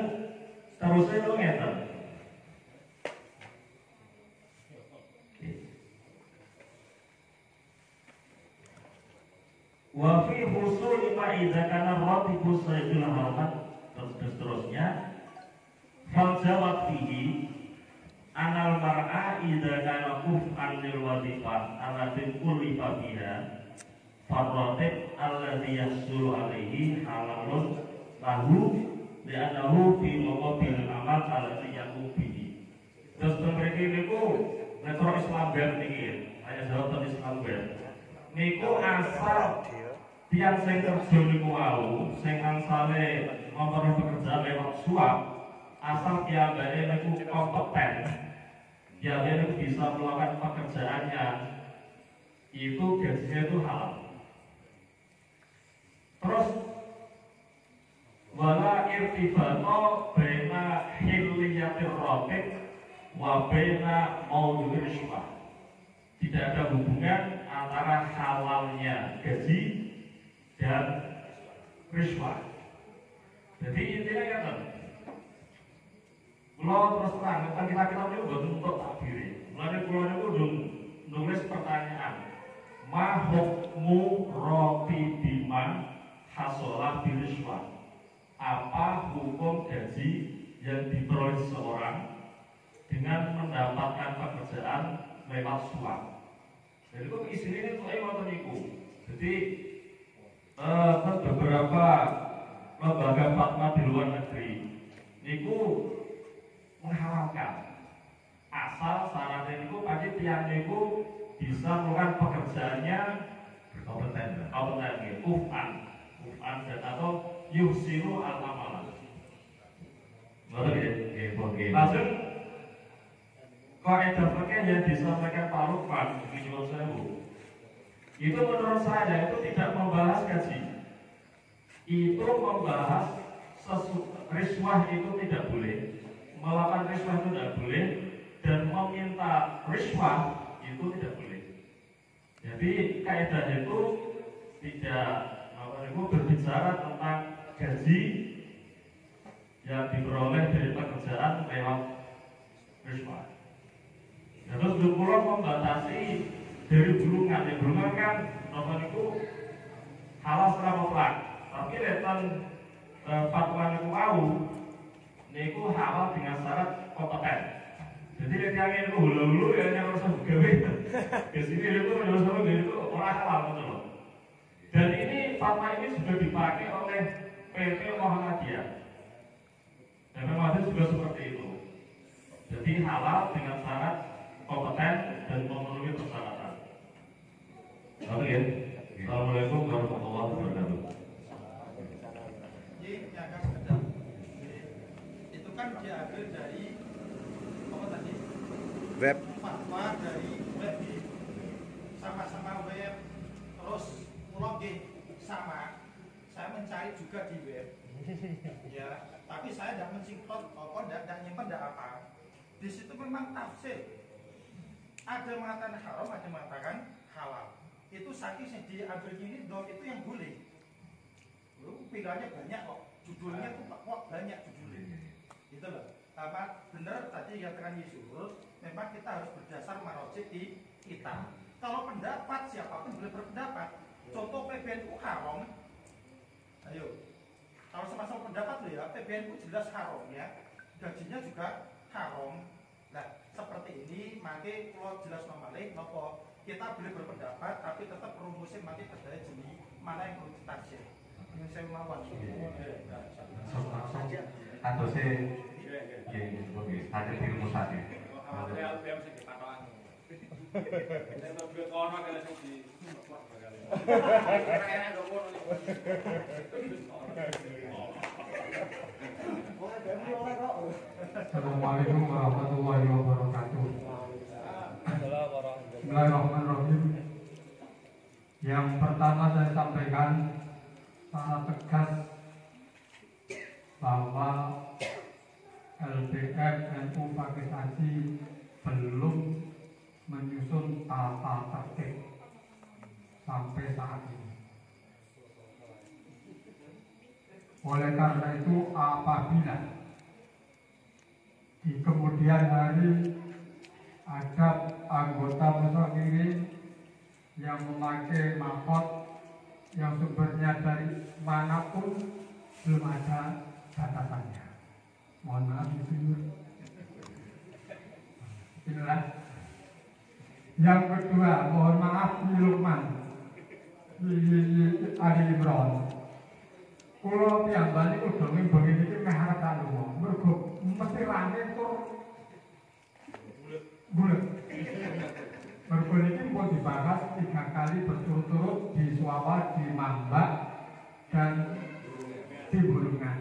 S2: terusé niku ngeten. Wa fi husuli ma idza kana ratibu sayyidul haramat seterusnya fal jawab fihi anal mar'a idza kana kuf'an lil wadifah alladhi kullifa biha farratib alladhi yahsulu alaihi halalun lahu li'annahu fi maqabil amal alladhi yaqumu bihi. Terus mereka niku nek Islam ben niki
S12: saya jawab tadi sekali ya. Niku asal tiang sing kerja niku wau, sing angsale ngontoni pekerjaan lewat suap, asal piyambake niku kompeten, piyambake niku bisa melakukan pekerjaannya, itu gajinya itu halal. Terus wala irtibato baina hilliyatir rotib wa baina maudhu'ir syu'ah. Tidak ada hubungan antara halalnya gaji dan riswah. Jadi intinya kata, kalau terus terang, kita ini buat untuk takbiri. Mulai pulau itu nulis pertanyaan, ma hukmu roti bima hasolah biriswah. Apa hukum gaji yang diperoleh seseorang dengan mendapatkan pekerjaan lewat suap? Jadi itu isinya itu saya mau niku. Jadi beberapa lembaga fatwa di luar negeri niku menghalalkan asal syaratnya niku pasti tiang niku bisa melakukan pekerjaannya
S2: kompeten,
S12: ufan dan atau yusiru al-amalan. Langsung kaidah fikih yang disampaikan Pak Lukman di Nyuwun Sewu itu menurut saya itu tidak membahas gaji, itu membahas riswah itu tidak boleh, melakukan riswah itu tidak boleh, dan meminta riswah itu tidak boleh. Jadi kaidah itu tidak berbicara tentang gaji yang diperoleh dari pekerjaan lewat riswah. Terus pulau membatasi dari bulungan, ya bulungan kan nomor itu halal secara mutlak. Tapi letan fatwa niku mau, niku halal dengan syarat kompeten. Jadi yang ini hulu-hulu ya yang harus gawe. Ke sini itu menurut itu orang halal betul. Dan ini fatwa ini sudah dipakai oleh PT Muhammadiyah. Dan memang itu juga seperti itu. Jadi halal dengan syarat kompeten dan memenuhi persyaratan. Oke ya. Assalamualaikum warahmatullahi wabarakatuh.
S10: Itu kan diambil dari apa tadi?
S3: Web.
S10: Fatwa dari web, sama-sama web. Terus pulau sama. Saya mencari juga di web. Ya, tapi saya tidak mensinkron, tidak nyimpan, tidak apa. Di situ memang tafsir. Ada mengatakan haram, ada mengatakan halal. Itu sakit yang diambil ini dong itu yang boleh. Pilihannya banyak kok. Judulnya tuh kok banyak judulnya. Gitu loh. Apa benar tadi yang tekan Yesus, memang kita harus berdasar marojik di kita. Kalau pendapat siapapun boleh berpendapat. Contoh PBNU haram. Ayo. Kalau sama-sama pendapat loh ya, PBNU jelas haram ya. Gajinya juga haram. Nah, seperti ini, maka kalau jelas nomalik, nopo kita boleh berpendapat, tapi tetap rumusnya maka berdaya jenis mana yang perlu ditafsir. Yang saya mawon.
S2: Atau saya, ada di rumah sakit.
S6: Assalamualaikum warahmatullahi wabarakatuh. Bismillahirrahmanirrahim. Yang pertama saya sampaikan secara tegas bahwa LBM NU Pakistani belum menyusun tata tertib sampai saat ini. Oleh karena itu apabila di kemudian hari ada anggota musyawarah yang memakai mahkot yang sumbernya dari manapun belum ada batasannya. Mohon maaf itu. Inilah. Yang kedua, mohon maaf Lukman Ali Imron. Kulo piyambak niku bengi-bengi iki meh arep tak lunga. Mergo mesti rame tur bulet. Mergo niki pun
S13: 3 kali berturut-turut di Suawa, di Mambak, dan di Bulungan.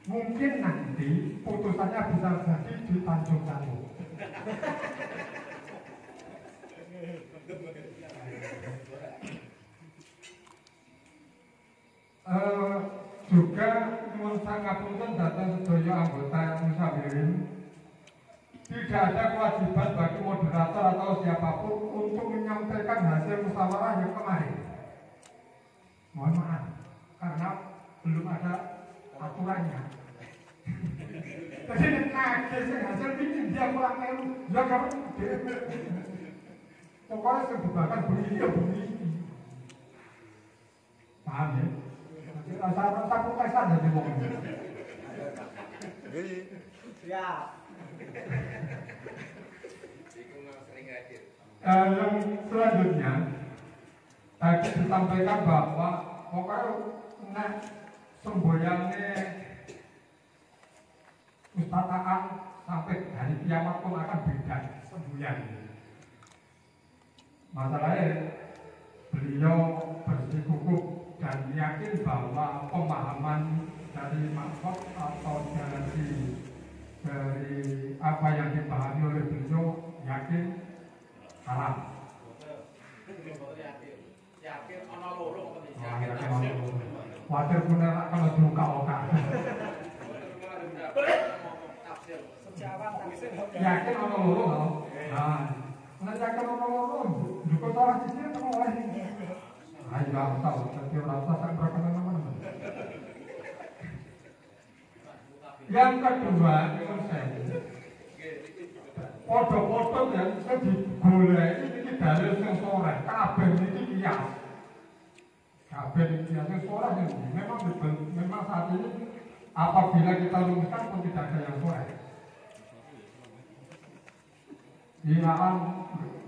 S13: Mungkin nanti putusannya bisa jadi di Tanjung Satu. Juga nyuwun sangapunten dhateng sedaya anggota Musawirin, tidak ada kewajiban bagi moderator atau siapapun untuk menyampaikan hasil musyawarah yang kemarin. Mohon maaf, karena belum ada aturannya. Jadi nagih sing hasil ini dia kurang melu, ya kalau pokoknya sing dibahas begini ya begini. Paham ya? Rasa protesan jadi wong.
S4: Siap.
S13: Yang selanjutnya tadi disampaikan bahwa pokoknya semboyannya Ustadz sampai hari kiamat pun akan beda semboyan. Masalahnya beliau bersikukuh dan yakin bahwa pemahaman dari maksud atau dari apa yang dipahami oleh beliau yakin salah.
S7: Yakin ana loro kok
S13: Wajar bener kalau duka oka. Yakin ana loro lho. Nah, yakin ana loro, duka salah siji temu oleh. Ayo nggak tahu, tapi rasa tak berkenan-kenan. Yang kedua, foto-foto yang digolek ini dalil sing sore, kabeh iki kias. Kabeh iki kias sing sore ini memang saat ini apabila kita rumuskan pun tidak ada yang sore. Ini akan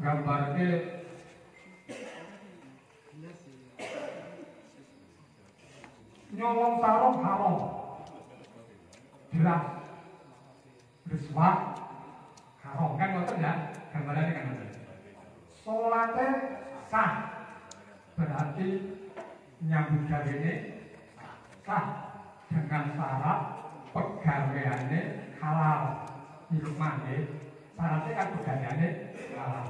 S13: gambarke nyolong sarung haram, jelas, riswah haram kan ngoten ya, gambarannya kan ngoten. Sholatnya sah, berarti nyambut gawene sah dengan syarat pegaweane halal. Di rumahnya syaratnya kan pegaweane halal.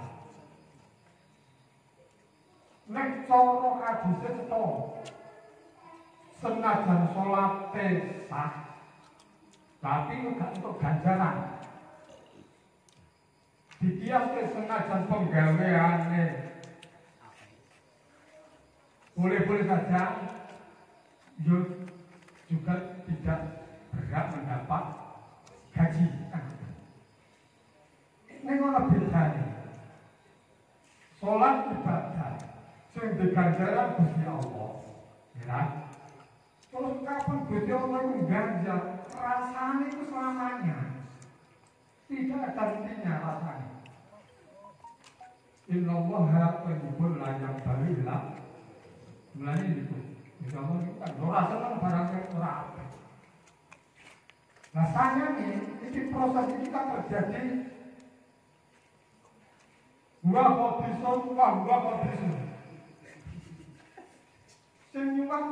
S13: Nek cara hadise cetha senajan sholat sah, tapi untuk ganjaran. Dikias ke senajan penggaweane boleh-boleh saja, juga tidak berhak mendapat gaji. Ini malah bedanya. Sholat ibadah, sing diganjaran Gusti Allah, ya. Terus kapan Gusti Allah itu ganjar, rasanya itu selamanya. Tidak ada intinya rasanya. Inna Allaha tayyibun la yaqbalu illa mulanya itu. Insya Allah itu kan rasanya barang yang ora. Rasanya ini proses ini kan terjadi gua kodisun. Senyuman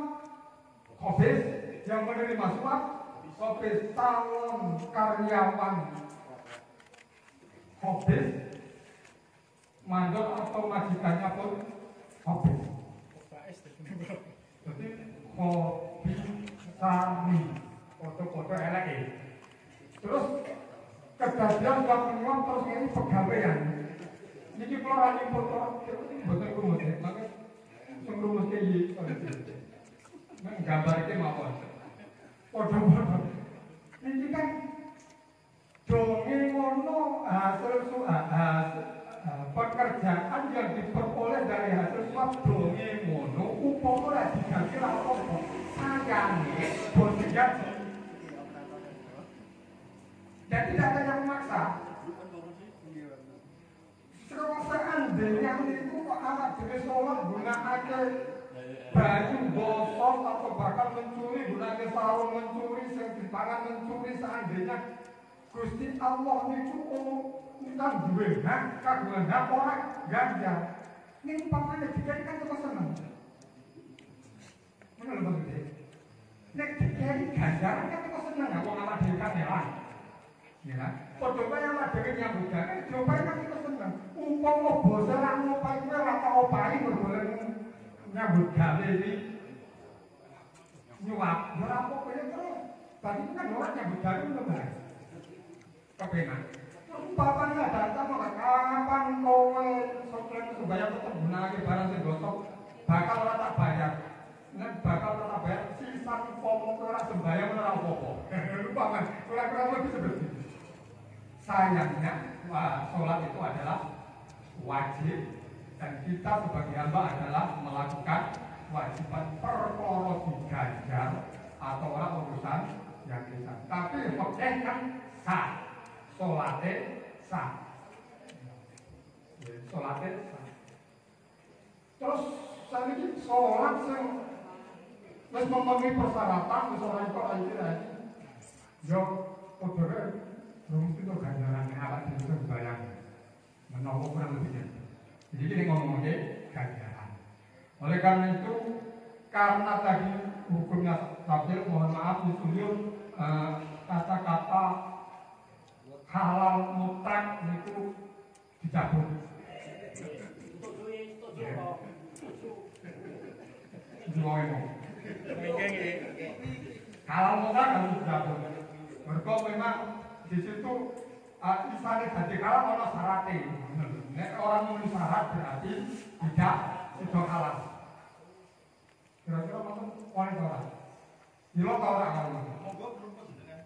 S13: Kobis yang menerima suap, Kobis calon karyawan Kobis, mandor atau majikannya pun Kobis. Jadi Kobi Sami, foto-foto elek. Terus kejadian yang menyuap terus ini pegawaian. Jadi kalau ada foto, betul rumus ya, maka rumusnya ini. Gambar itu mawon. Foto-foto. Ini kan donge ngono hasil pekerjaan yang diperoleh dari hasil suap donge ngono upama diganti apa sayangnya bos digaji. Dan tidak ada yang memaksa. Seandainya itu anak jenis sholat gunakan baju bosok atau bahkan mencuri, gunakan sarung mencuri, sengkitangan mencuri, seandainya Gusti Allah itu kan duwe hak kagungan hak orang ganjar. Ini umpamanya dikari kan kok seneng. Mana lho maksudnya? Nek dikari ganjaran kan kok seneng ya, wong awak dhewe kadelan. Ya, padha wae awak dhewe nyambut gawe, diopahi kan kok seneng. Umpama basa ra ngopahi kowe ora tak opahi bergolek nyambut gawe iki. Nyuap, ora apa-apa ya terus. Tadi kan orang nyambut gawe lho, Mas. Kepenak. Umpamanya datang kapan kowe sokleng sembayang tetep gunakake barang sing gosok bakal ora tak bayar. Nek bakal ora tak bayar sisa umpama ora sembayang ora apa-apa. Umpamanya kurang-kurang lebih seperti itu. Sayangnya sholat itu adalah wajib dan kita sebagai hamba adalah melakukan kewajiban perkara diganjar atau orang urusan yang lisan. Tapi fikih kan sah. Sholatnya sah. Sholatnya sah. Terus saya ini sholat yang wis memenuhi persyaratan, wis ora kok iki lagi. Yo padha belum itu ganjaran awak dhewe sembayang. Menawa kurang lebihnya. Jadi ini ngomongnya ganjaran. Oleh karena itu, karena tadi hukumnya tafsir, mohon maaf ditulis kata-kata halal mutlak itu dicabut. Halal mutlak harus dicabut. Mereka memang di situ isane dadi halal ana syaratnya. Nek orang memenuhi syarat berarti tidak halal. Kira-kira maksud oleh orang. Dilo tau ora kalau. Monggo rumput jenengan.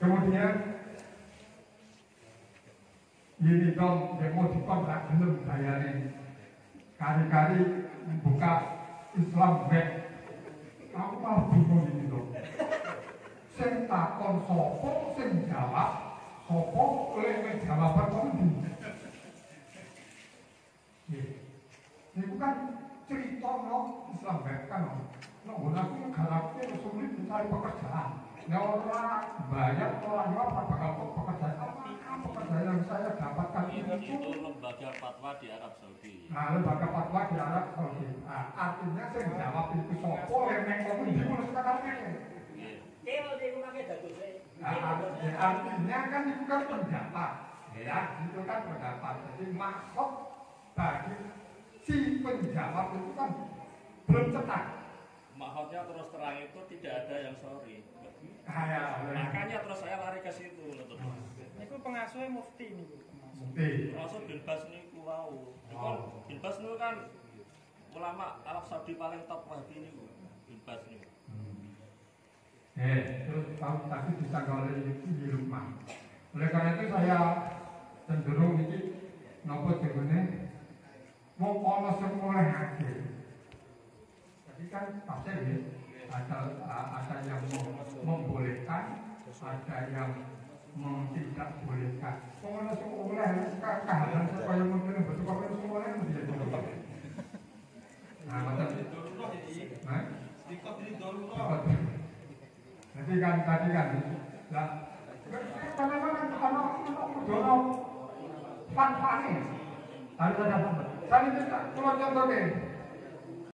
S13: Kemudian ini dong demo dikontrak belum bayarin kali-kali buka Islam web. Aku malah bingung ini dong. Sing takon sopo, sing jawab sopo, oleh jawaban kondi. Ini kan cerita no Islam web kan no aku mengharapkan sulit mencari pekerjaan. Nah orang banyak orang jawab bakal pekerjaan apakah pekerjaan yang saya dapatkan itu
S14: lembaga fatwa di Arab Saudi.
S13: Nah lembaga fatwa di Arab Saudi. Nah, artinya saya jawab itu sopo yang ngomong di mana sekarang ini. Artinya kan itu kan pendapat, ya itu kan pendapat. Jadi maksud bagi si penjawab itu kan belum cetak.
S14: Maksudnya terus terang itu tidak ada yang sorry.
S13: Makanya
S14: terus saya lari ke situ.
S10: Itu pengasuhnya mufti nih.
S13: Mufti.
S14: Termasuk Bilbas niku wau. Bilbas niku kan ulama Arab Saudi paling top wahabi niku. Bilbas niku.
S13: Terus tahu tadi disangka oleh di rumah. Oleh karena itu saya cenderung ini nopo jebune mau ono sing mulai hadir. Jadi kan tafsir ya, ada yang membolehkan, ada yang tidak bolehkan. Ono sing oleh kehalan supaya mungkin betul kok semua oleh mesti jadi. Nah, macam itu. Nah, jadi kan tadi kan, lah, kadang-kadang ono fan-fane. Harus ada fan. Saya minta kalau contohnya,